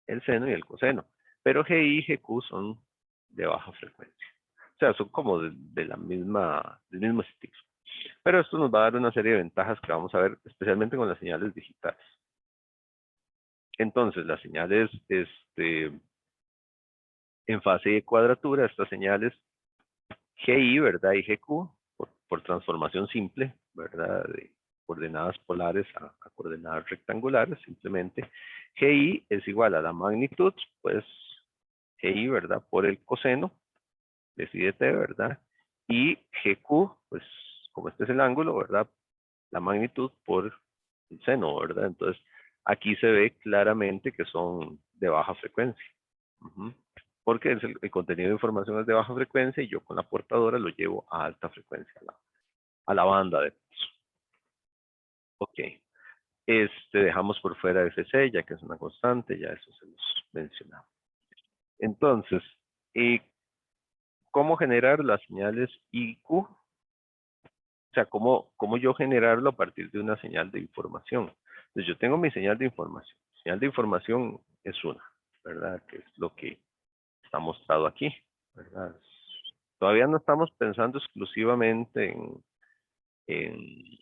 el seno y el coseno. Pero GI y GQ son de baja frecuencia. O sea, son como de la misma, del mismo estilo. Pero esto nos va a dar una serie de ventajas que vamos a ver, especialmente con las señales digitales. Entonces, las señales en fase de cuadratura, estas señales GI, ¿verdad? Y GQ, por transformación simple, ¿verdad? De coordenadas polares a coordenadas rectangulares, simplemente. GI es igual a la magnitud, pues GI, ¿verdad? Por el coseno de phi de t, ¿verdad? Y GQ, pues como este es el ángulo, ¿verdad? La magnitud por el seno, ¿verdad? Entonces, aquí se ve claramente que son de baja frecuencia. Porque el contenido de información es de baja frecuencia y yo con la portadora lo llevo a alta frecuencia, a la banda de pulso. Ok. Dejamos por fuera FC, ya que es una constante, ya eso se los mencionaba. Entonces, ¿cómo generar las señales IQ? O sea, ¿cómo yo generarlo a partir de una señal de información? Entonces, yo tengo mi señal de información. Señal de información es una, ¿verdad? Que es lo que está mostrado aquí, ¿verdad? Todavía no estamos pensando exclusivamente en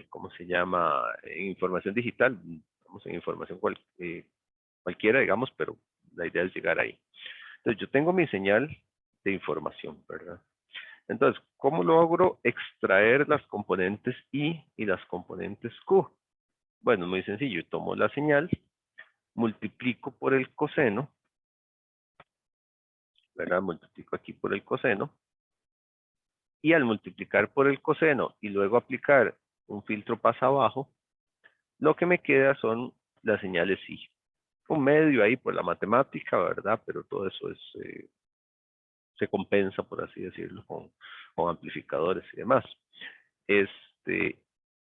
¿cómo se llama? En información digital, estamos en información cualquiera, digamos, pero la idea es llegar ahí. Entonces, yo tengo mi señal de información, ¿verdad? Entonces, ¿cómo logro extraer las componentes I y las componentes Q? Bueno, muy sencillo, tomo la señal, multiplico por el coseno, ¿verdad? Multiplico aquí por el coseno, y al multiplicar por el coseno y luego aplicar un filtro pasa abajo, lo que me queda son las señales I. Un medio ahí por la matemática, ¿verdad? Pero todo eso se compensa, por así decirlo, con amplificadores y demás.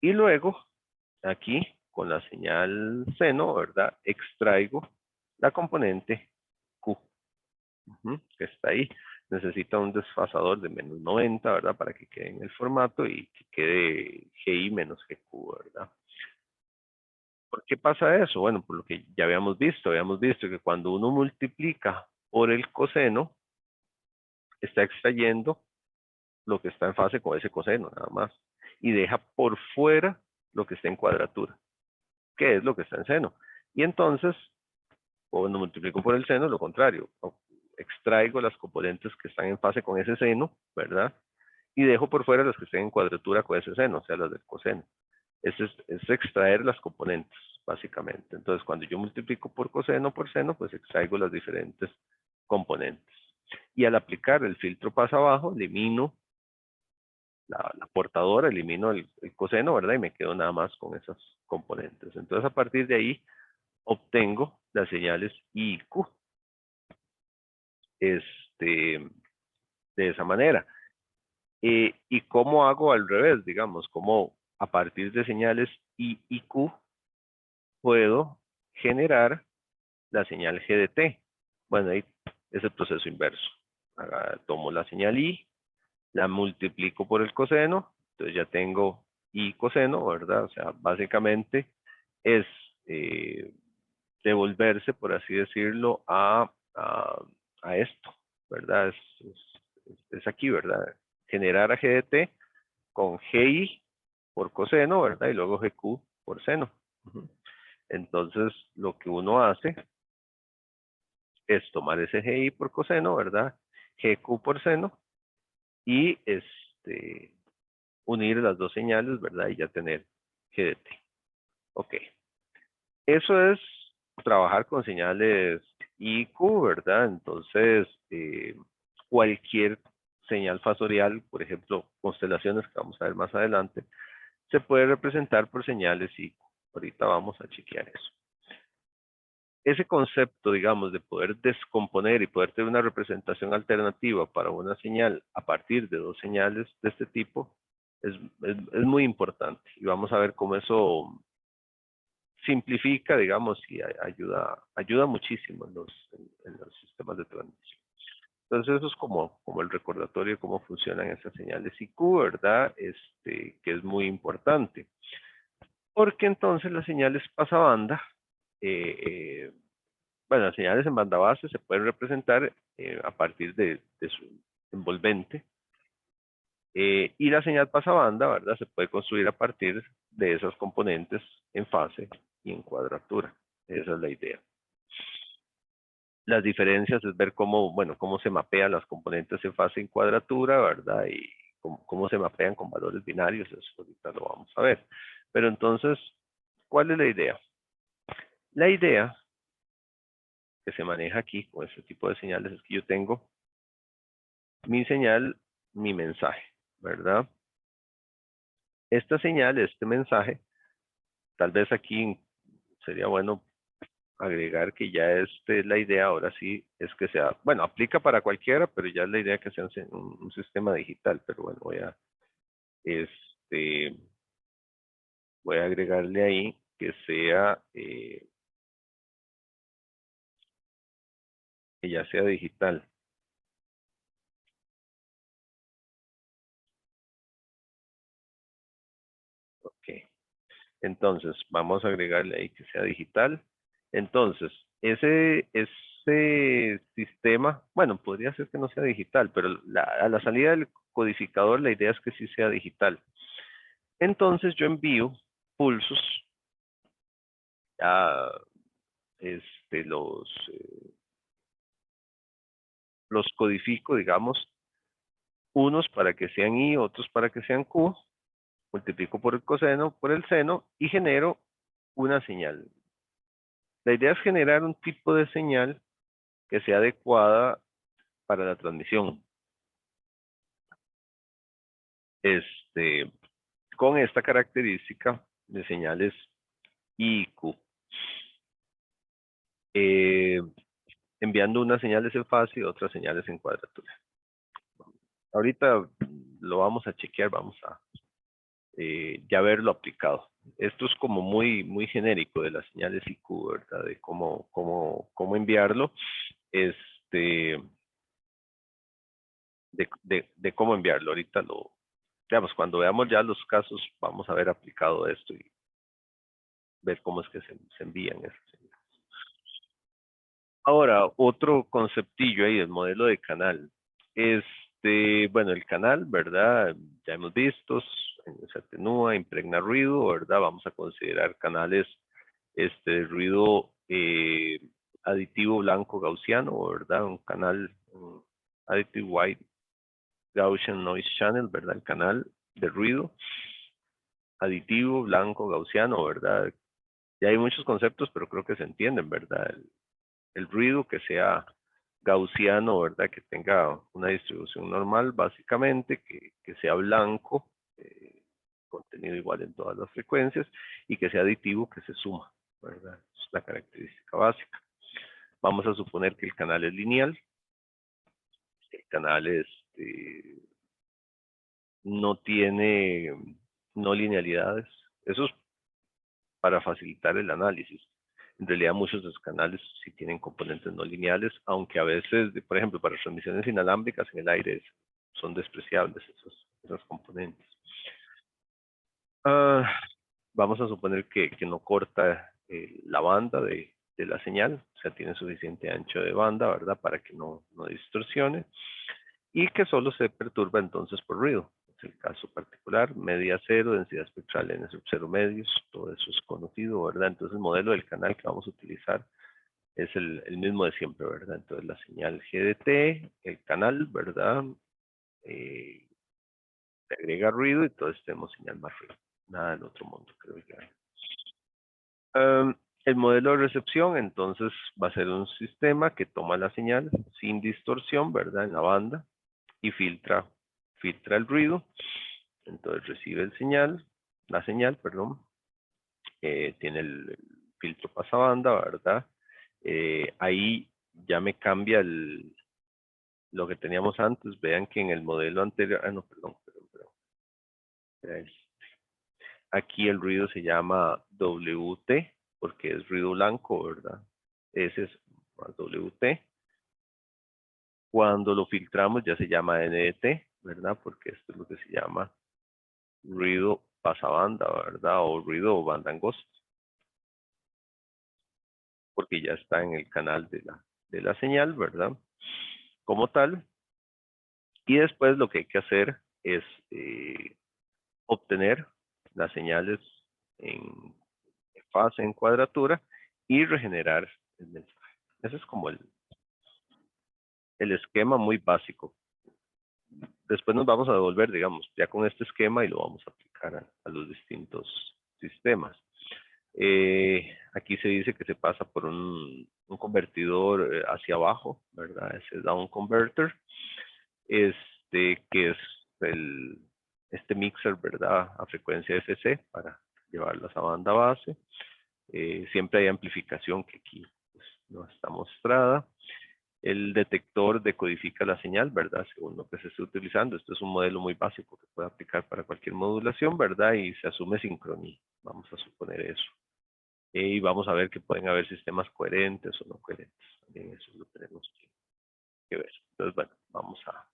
Y luego, aquí, con la señal seno, ¿verdad? Extraigo la componente Q, que está ahí. Necesita un desfasador de menos 90, ¿verdad? Para que quede en el formato y que quede GI menos GQ, ¿verdad? ¿Por qué pasa eso? Bueno, por lo que ya habíamos visto que cuando uno multiplica por el coseno, está extrayendo lo que está en fase con ese coseno, nada más. Y deja por fuera lo que está en cuadratura, que es lo que está en seno. Y entonces, cuando multiplico por el seno, lo contrario. Extraigo las componentes que están en fase con ese seno, ¿verdad? Y dejo por fuera las que estén en cuadratura con ese seno, o sea, las del coseno. Es extraer las componentes, básicamente. Entonces, cuando yo multiplico por coseno por seno, pues extraigo las diferentes componentes. Y al aplicar el filtro pasa abajo, elimino la portadora, elimino el coseno, ¿verdad? Y me quedo nada más con esas componentes. Entonces, a partir de ahí, obtengo las señales I y Q. De esa manera. ¿Y cómo hago al revés? Digamos, cómo a partir de señales I y Q puedo generar la señal G de T. Bueno, ahí es el proceso inverso. Tomo la señal I, la multiplico por el coseno, entonces ya tengo I coseno, ¿verdad? O sea, básicamente es devolverse, por así decirlo, a esto, ¿verdad? Es aquí, ¿verdad? Generar a G de T con GI por coseno, ¿verdad? Y luego GQ por seno. Entonces, lo que uno hace es tomar ese GI por coseno, ¿verdad? GQ por seno y unir las dos señales, ¿verdad? Y ya tener G de T. Ok. Eso es trabajar con señales IQ, ¿verdad? Entonces, cualquier señal fasorial, por ejemplo, constelaciones que vamos a ver más adelante, se puede representar por señales IQ. Ahorita vamos a chequear eso. Ese concepto, digamos, de poder descomponer y poder tener una representación alternativa para una señal a partir de dos señales de este tipo es muy importante. Y vamos a ver cómo eso simplifica, digamos, y ayuda muchísimo en los sistemas de transmisión. Entonces eso es como el recordatorio de cómo funcionan esas señales IQ, ¿verdad? Que es muy importante. Porque entonces las señales pasabanda, bueno, las señales en banda base se pueden representar a partir de su envolvente. Y la señal pasabanda, ¿verdad? Se puede construir a partir de esos componentes en fase y en cuadratura. Esa es la idea. Las diferencias es ver cómo, bueno, cómo se mapean las componentes en fase y en cuadratura, ¿verdad? Y cómo se mapean con valores binarios, eso ahorita lo vamos a ver. Pero entonces, ¿cuál es la idea? La idea que se maneja aquí con este tipo de señales es que yo tengo mi señal, mi mensaje, ¿verdad? Esta señal, este mensaje, tal vez aquí sería bueno agregar que ya la idea ahora sí es que sea, bueno, aplica para cualquiera, pero ya es la idea que sea un sistema digital, pero bueno, este, voy a agregarle ahí que sea, que ya sea digital. Ok. Entonces, vamos a agregarle ahí que sea digital. Entonces, ese sistema, bueno, podría ser que no sea digital, pero a la salida del codificador la idea es que sí sea digital. Entonces yo envío pulsos a este, los codifico, digamos, unos para que sean I, otros para que sean Q, multiplico por el coseno, por el seno y genero una señal. La idea es generar un tipo de señal que sea adecuada para la transmisión. Con esta característica de señales I y Q. Enviando unas señales en fase y otras señales en cuadratura. Ahorita lo vamos a chequear, vamos a ya verlo aplicado. Esto es como muy genérico de las señales IQ, ¿verdad? De cómo enviarlo. Este, de cómo enviarlo. Ahorita digamos, cuando veamos ya los casos, vamos a ver aplicado esto y ver cómo es que se envían esas señales. Ahora, otro conceptillo ahí, el modelo de canal. Bueno, el canal, ¿verdad? Ya hemos visto, se atenúa, impregna ruido, ¿verdad? Vamos a considerar canales, ruido aditivo blanco gaussiano, ¿verdad? Un canal additive white Gaussian noise channel, ¿verdad? El canal de ruido aditivo blanco gaussiano, ¿verdad? Ya hay muchos conceptos, pero creo que se entienden, ¿verdad? El ruido que sea gaussiano, ¿verdad? Que tenga una distribución normal, básicamente, que sea blanco, contenido igual en todas las frecuencias, y que sea aditivo, que se suma, ¿verdad? Es la característica básica. Vamos a suponer que el canal es lineal, el canal no tiene no linealidades. Eso es para facilitar el análisis. En realidad muchos de los canales sí tienen componentes no lineales, aunque a veces, por ejemplo, para transmisiones inalámbricas en el aire son despreciables esos componentes. Vamos a suponer que no corta la banda de la señal, o sea, tiene suficiente ancho de banda, ¿verdad? Para que no distorsione y que solo se perturba entonces por ruido. Es el caso particular, media cero, densidad espectral n sub 0 medios, todo eso es conocido, ¿verdad? Entonces el modelo del canal que vamos a utilizar es el mismo de siempre, ¿verdad? Entonces la señal GDT, el canal, ¿verdad? Se agrega ruido y entonces tenemos señal más ruido. Nada del otro mundo, creo que hay. El modelo de recepción, entonces, va a ser un sistema que toma la señal sin distorsión, ¿verdad? En la banda y filtra el ruido. Entonces recibe la señal, perdón, tiene el filtro pasabanda, ¿verdad? Ahí ya me cambia lo que teníamos antes. Vean que en el modelo anterior, no, perdón. Aquí el ruido se llama WT, porque es ruido blanco, ¿verdad? Ese es más WT. Cuando lo filtramos ya se llama NDT, ¿verdad? Porque esto es lo que se llama ruido pasabanda, ¿verdad? O ruido banda angosta, porque ya está en el canal de la señal, ¿verdad? Como tal. Y después lo que hay que hacer es obtener las señales en fase, en cuadratura, y regenerar el mensaje. Ese es como el esquema muy básico. Después nos vamos a devolver, digamos, ya con este esquema y lo vamos a aplicar a los distintos sistemas. Aquí se dice que se pasa por un convertidor hacia abajo, ¿verdad? Ese down converter, que es este mixer, ¿verdad? A frecuencia FC para llevarlas a banda base. Siempre hay amplificación que aquí pues, no está mostrada. El detector decodifica la señal, ¿verdad? Según lo que se esté utilizando. Esto es un modelo muy básico que puede aplicar para cualquier modulación, ¿verdad? Y se asume sincronía. Vamos a suponer eso. Y vamos a ver que pueden haber sistemas coherentes o no coherentes. También eso lo tenemos que ver. Entonces, bueno, vamos a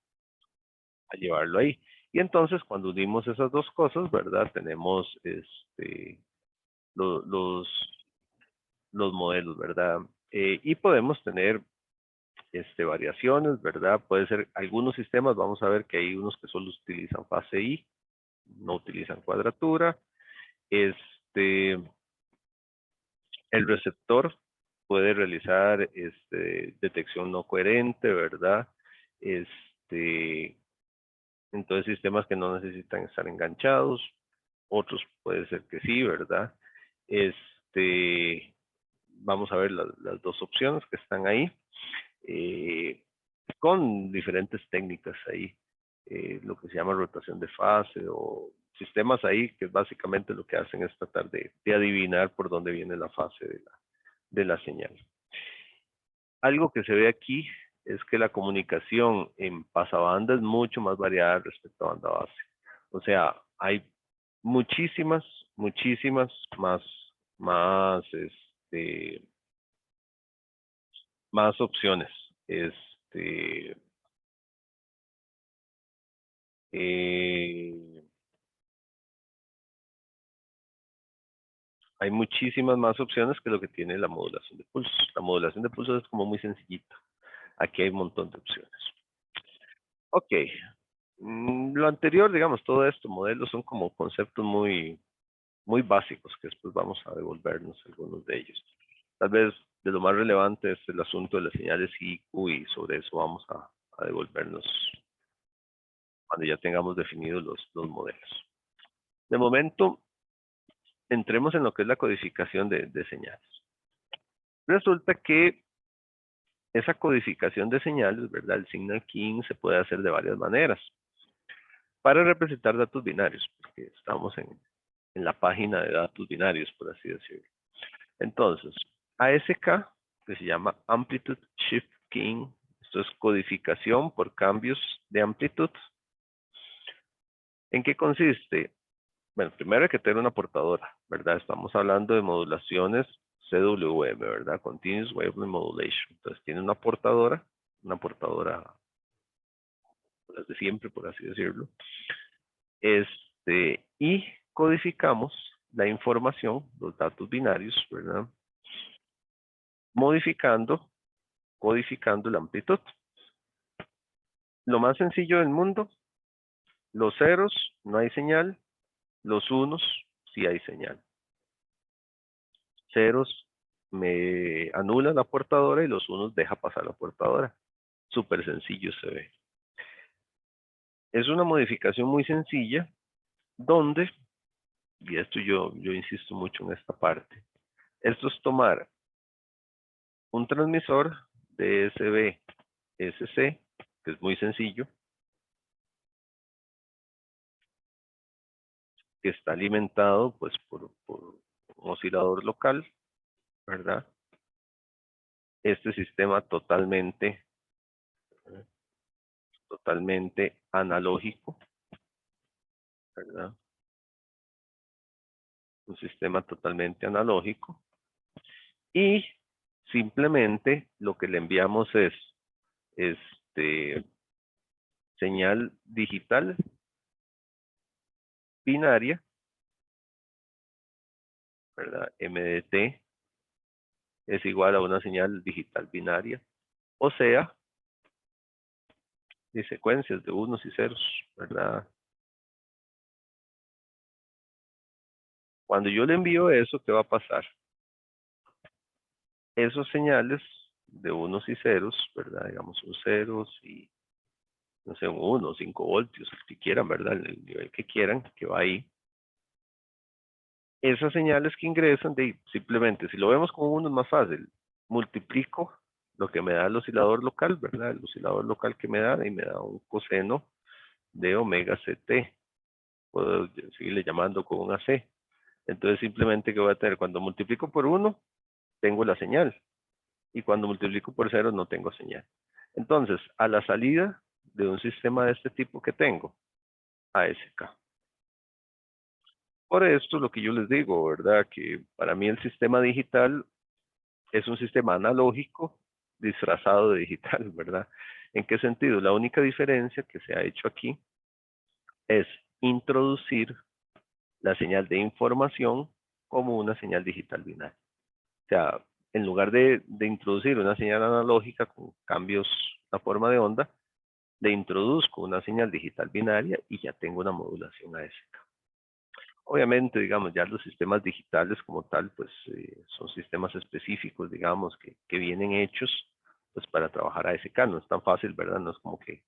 llevarlo ahí. Y entonces, cuando unimos esas dos cosas, ¿verdad? Tenemos lo- los, los modelos, ¿verdad? Y podemos tener variaciones, ¿verdad? Puede ser algunos sistemas, vamos a ver que hay unos que solo utilizan fase I, no utilizan cuadratura. El receptor puede realizar detección no coherente, ¿verdad? Este, entonces sistemas que no necesitan estar enganchados, otros puede ser que sí, ¿verdad? Vamos a ver las dos opciones que están ahí. Con diferentes técnicas ahí, lo que se llama rotación de fase o sistemas ahí que básicamente lo que hacen es tratar de adivinar por dónde viene la fase de la señal. Algo que se ve aquí es que la comunicación en pasabanda es mucho más variada respecto a banda base. O sea, hay muchísimas más, más, más opciones. Eh, hay muchísimas más opciones que lo que tiene la modulación de pulsos. La modulación de pulsos es como muy sencillita. Aquí hay un montón de opciones. Ok. Lo anterior, digamos, todo esto, modelos son como conceptos muy básicos que después vamos a devolvernos algunos de ellos. Tal vez de lo más relevante es el asunto de las señales IQ y sobre eso vamos a devolvernos cuando ya tengamos definidos los modelos. De momento, entremos en lo que es la codificación de señales. Resulta que esa codificación de señales, ¿verdad? El signal keying se puede hacer de varias maneras para representar datos binarios, porque estamos en la página de datos binarios, por así decirlo. Entonces, ASK, que se llama Amplitude Shift Keying, esto es codificación por cambios de amplitud. ¿En qué consiste? Bueno, primero hay que tener una portadora, ¿verdad? Estamos hablando de modulaciones CWM, ¿verdad? Continuous Wavelength Modulation. Entonces tiene una portadora las de siempre, por así decirlo. Y codificamos la información, los datos binarios, ¿verdad? Codificando la amplitud. Lo más sencillo del mundo, los ceros no hay señal, los unos sí hay señal. Ceros me anula la portadora y los unos deja pasar la portadora. Súper sencillo se ve. Es una modificación muy sencilla donde, y esto yo insisto mucho en esta parte, Esto es tomar un transmisor DSB-SC, que es muy sencillo, que está alimentado pues por un oscilador local, ¿verdad? Este sistema totalmente analógico, ¿verdad? Un sistema totalmente analógico. Y simplemente lo que le enviamos es señal digital binaria, ¿verdad? MDT es igual a una señal digital binaria, o sea, de secuencias de unos y ceros, ¿verdad? Cuando yo le envío eso, ¿qué va a pasar? Esos señales de unos y ceros, ¿verdad? Digamos, un ceros y, no sé, un 1, 5 voltios, el que quieran, ¿verdad? El nivel que quieran, que va ahí. Esas señales que ingresan, simplemente, si lo vemos como uno es más fácil, multiplico lo que me da el oscilador local, ¿verdad? El oscilador local que me da, y me da un coseno de omega CT. Puedo seguirle llamando con un AC. Entonces, simplemente, ¿qué voy a tener? Cuando multiplico por 1, tengo la señal. Y cuando multiplico por 0, no tengo señal. Entonces, a la salida de un sistema de este tipo que tengo, ASK. Por esto, lo que yo les digo, ¿verdad? Que para mí el sistema digital es un sistema analógico disfrazado de digital, ¿verdad? ¿En qué sentido? La única diferencia que se ha hecho aquí es introducir la señal de información como una señal digital binaria. O sea, en lugar de introducir una señal analógica con cambios en la forma de onda, le introduzco una señal digital binaria y ya tengo una modulación ASK. Obviamente, digamos, ya los sistemas digitales como tal, pues son sistemas específicos, digamos, que vienen hechos pues para trabajar ASK. No es tan fácil, ¿verdad? No es como que,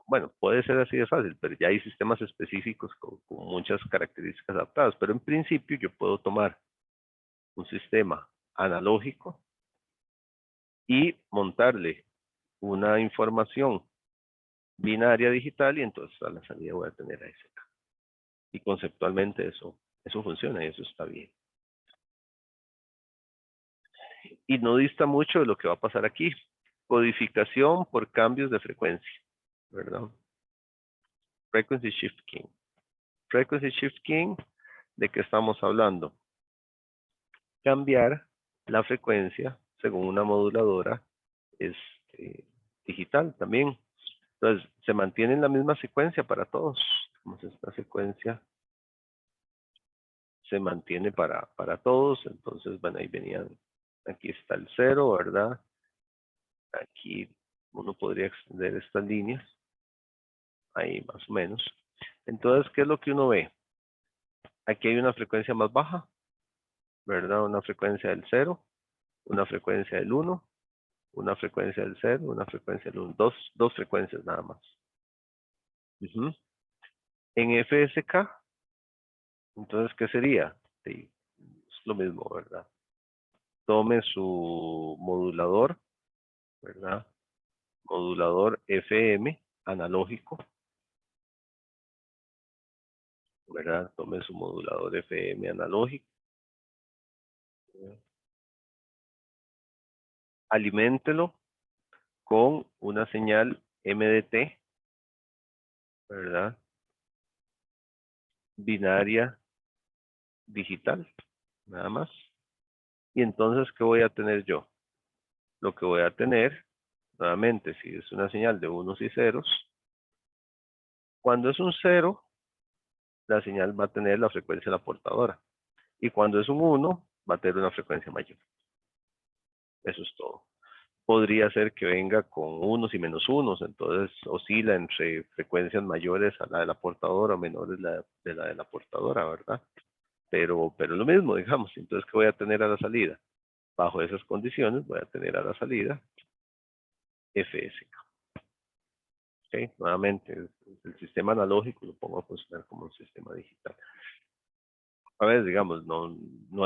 bueno, puede ser así de fácil, pero ya hay sistemas específicos con muchas características adaptadas. Pero en principio yo puedo tomar un sistema analógico y montarle una información binaria digital y entonces a la salida voy a tener ASK. Y conceptualmente eso funciona y eso está bien. Y no dista mucho de lo que va a pasar aquí. Codificación por cambios de frecuencia, ¿verdad? Frequency Shift Keying. Frequency Shift Keying, ¿de qué estamos hablando? Cambiar la frecuencia según una moduladora digital también. Entonces, se mantiene en la misma secuencia para todos. Como esta secuencia se mantiene para todos. Entonces, bueno, ahí venían, aquí está el 0, ¿verdad? Aquí uno podría extender estas líneas, ahí más o menos. Entonces, ¿qué es lo que uno ve? Aquí hay una frecuencia más baja, ¿verdad? Una frecuencia del 0, una frecuencia del 1, una frecuencia del 0, una frecuencia del 1. Dos frecuencias nada más. En FSK, entonces, ¿qué sería? Sí, es lo mismo, ¿verdad? Tome su modulador, ¿verdad? Modulador FM analógico, ¿verdad? Tome su modulador FM analógico. Aliméntelo con una señal MDT, ¿verdad? Binaria digital, nada más. Y entonces, ¿qué voy a tener yo? Lo que voy a tener, nuevamente, si es una señal de unos y ceros, cuando es un 0, la señal va a tener la frecuencia de la portadora. Y cuando es un 1, va a tener una frecuencia mayor. Eso es todo. Podría ser que venga con unos y menos unos, entonces oscila entre frecuencias mayores a la de la portadora o menores de la portadora, ¿verdad? Pero lo mismo, digamos. Entonces, ¿qué voy a tener a la salida? Bajo esas condiciones voy a tener a la salida FSK. ¿Okay? Nuevamente, el sistema analógico lo pongo a funcionar como un sistema digital. A ver, digamos, no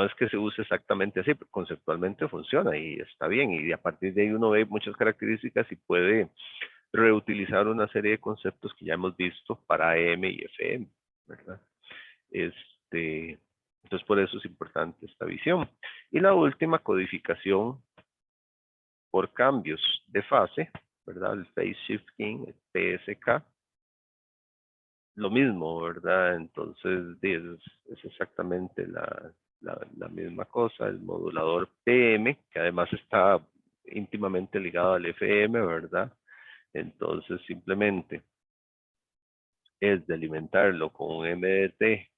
es que se use exactamente así, pero conceptualmente funciona y está bien. Y a partir de ahí uno ve muchas características y puede reutilizar una serie de conceptos que ya hemos visto para AM y FM, ¿verdad? Entonces, por eso es importante esta visión. Y la última, codificación por cambios de fase, ¿verdad? El Phase Shifting, el PSK, lo mismo, ¿verdad? Entonces, es exactamente la misma cosa, el modulador PM, que además está íntimamente ligado al FM, ¿verdad? Entonces, simplemente es de alimentarlo con un MDT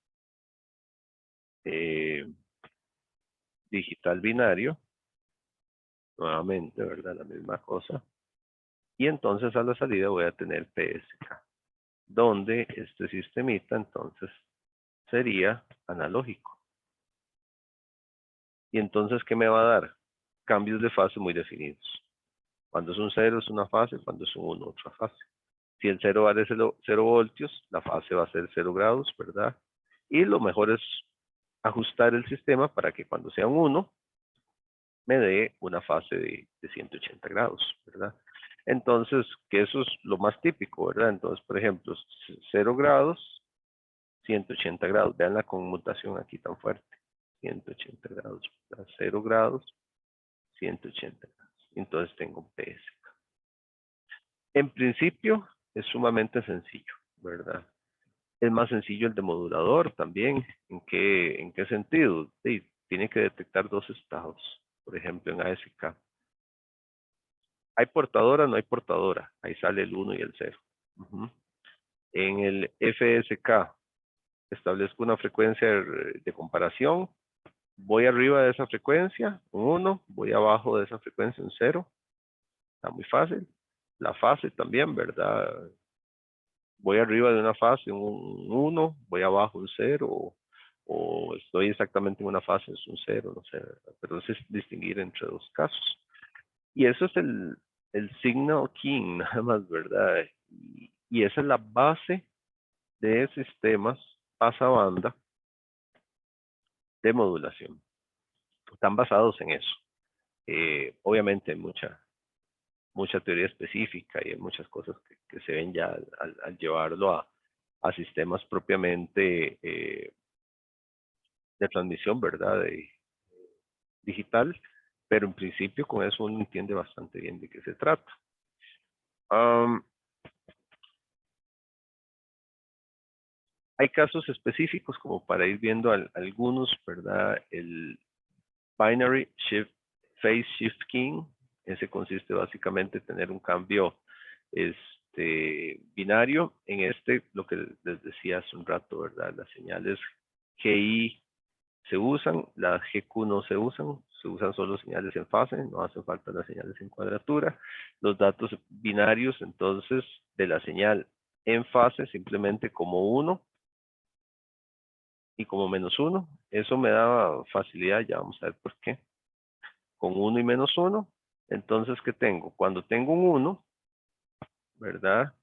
digital binario, nuevamente, ¿verdad? La misma cosa. Y entonces a la salida voy a tener PSK, donde este sistemita entonces sería analógico. Y entonces, ¿qué me va a dar? Cambios de fase muy definidos. Cuando es un 0 es una fase, cuando es un 1 otra fase. Si el 0 vale 0 voltios, la fase va a ser 0 grados, ¿verdad? Y lo mejor es ajustar el sistema para que cuando sea un 1, me dé una fase de 180 grados, ¿verdad? Entonces, que eso es lo más típico, ¿verdad? Entonces, por ejemplo, 0 grados, 180 grados. Vean la conmutación aquí tan fuerte. 180 grados, ¿verdad? 0 grados, 180 grados. Entonces tengo un PS. En principio, es sumamente sencillo, ¿verdad? Es más sencillo el de modulador también. En qué sentido? Sí, tiene que detectar dos estados. Por ejemplo, en ASK. ¿Hay portadora? No hay portadora. Ahí sale el 1 y el 0. En el FSK establezco una frecuencia de comparación. Voy arriba de esa frecuencia, un 1. Voy abajo de esa frecuencia, un 0. Está muy fácil. La fase también, ¿verdad? Voy arriba de una fase, un 1. Voy abajo, un 0. O estoy exactamente en una fase, es un 0, no sé. Pero es distinguir entre dos casos. Y eso es el signal keying, nada más, ¿verdad? Y esa es la base de sistemas pasabanda de modulación. Están basados en eso. Obviamente hay mucha teoría específica y hay muchas cosas que se ven ya al llevarlo a sistemas propiamente de transmisión, ¿verdad? Digital, pero en principio con eso uno entiende bastante bien de qué se trata. Hay casos específicos como para ir viendo algunos, ¿verdad? El binary shift, phase shift keying, ese consiste básicamente en tener un cambio binario. En lo que les decía hace un rato, ¿verdad? Las señales GI se usan, las GQ no se usan solo señales en fase, no hacen falta las señales en cuadratura. Los datos binarios, entonces, de la señal en fase, simplemente como 1 y como -1, eso me da facilidad, ya vamos a ver por qué. Con 1 y -1, entonces, ¿qué tengo? Cuando tengo un 1, ¿verdad?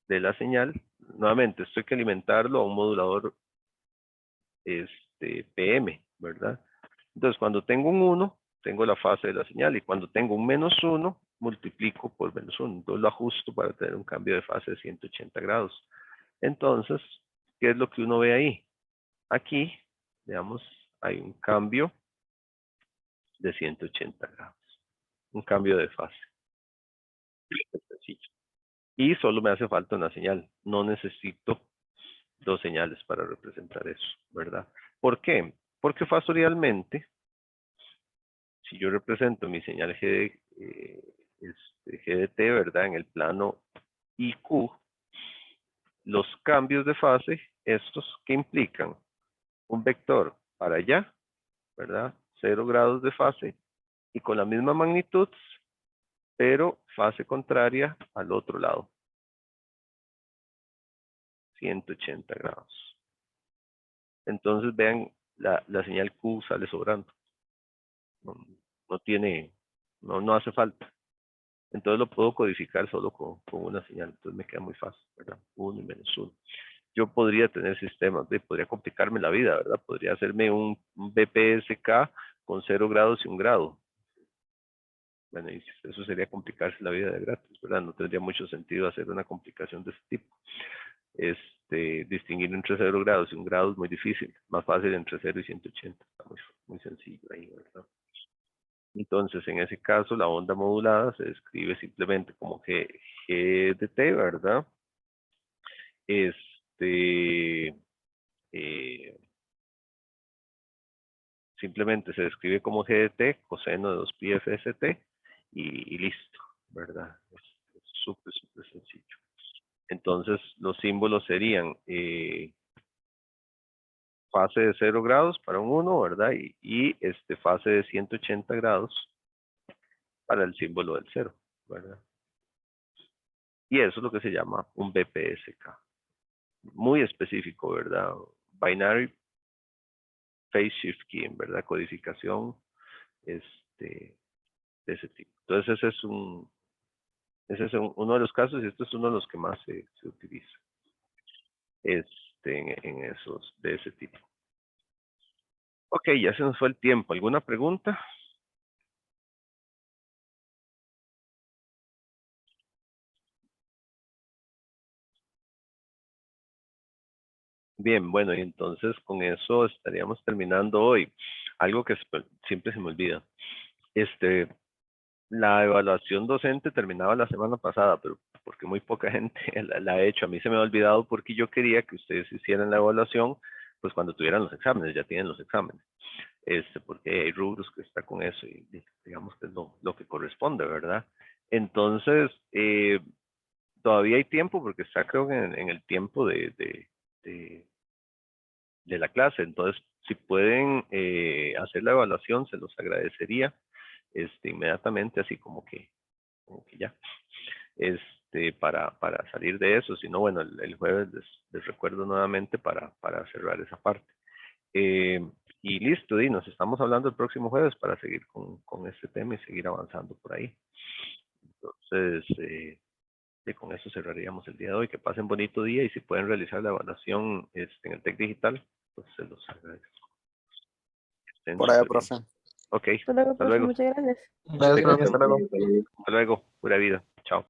De la señal, nuevamente, esto hay que alimentarlo a un modulador PM, ¿verdad? Entonces, cuando tengo un 1, tengo la fase de la señal, y cuando tengo un -1, multiplico por -1. Entonces lo ajusto para tener un cambio de fase de 180 grados. Entonces, ¿qué es lo que uno ve ahí? Aquí, veamos, hay un cambio de 180 grados. Un cambio de fase. Es sencillo. Y solo me hace falta una señal. No necesito dos señales para representar eso, ¿verdad? ¿Por qué? Porque fasorialmente, si yo represento mi señal GDT, ¿verdad? En el plano IQ, los cambios de fase, estos que implican un vector para allá, ¿verdad? 0 grados de fase y con la misma magnitud, pero fase contraria al otro lado. 180 grados. Entonces vean, la señal Q sale sobrando. No, no tiene, no hace falta. Entonces lo puedo codificar solo con una señal. Entonces me queda muy fácil, ¿verdad? 1 y -1. yo podría tener sistemas, podría complicarme la vida, ¿verdad? Podría hacerme un BPSK con 0 grados y 1 grado. Bueno, y eso sería complicarse la vida de gratis, ¿verdad? No tendría mucho sentido hacer una complicación de ese tipo. Distinguir entre 0 grados y 1 grado es muy difícil, más fácil entre 0 y 180, está muy sencillo ahí, ¿verdad? Entonces, en ese caso, la onda modulada se describe simplemente como G de T, ¿verdad? Simplemente se describe como G de T, coseno de 2pi FST, y listo, ¿verdad? Es súper sencillo. Entonces, los símbolos serían fase de 0 grados para un 1, ¿verdad? Y fase de 180 grados para el símbolo del 0, ¿verdad? Y eso es lo que se llama un BPSK. Muy específico, ¿verdad? Binary Phase Shift Keying, ¿verdad? Codificación de ese tipo. Entonces, ese es uno de los casos y este es uno de los que más se utiliza en esos de ese tipo. Ok, ya se nos fue el tiempo. ¿Alguna pregunta? Bien, bueno, y entonces con eso estaríamos terminando hoy. Algo que siempre se me olvida. La evaluación docente terminaba la semana pasada, pero porque muy poca gente la ha hecho. A mí se me ha olvidado porque yo quería que ustedes hicieran la evaluación, pues cuando tuvieran los exámenes, ya tienen los exámenes. Porque hay rubros que está con eso y digamos que es lo que corresponde, ¿verdad? Entonces, todavía hay tiempo porque está creo que en el tiempo de la clase. Entonces, si pueden hacer la evaluación, se los agradecería inmediatamente, así como que ya, para salir de eso. Si no, bueno, el jueves les recuerdo nuevamente para cerrar esa parte. Y listo, y nos estamos hablando el próximo jueves para seguir con este tema y seguir avanzando por ahí. Entonces, con eso cerraríamos el día de hoy. Que pasen bonito día y si pueden realizar la evaluación en el TEC Digital, pues se los agradezco. Estén Por allá, súper bien. profe. Ok, Hasta luego, hasta profe, luego. muchas gracias. Gracias, profe. Hasta luego. Hasta luego. Pura vida. Chao.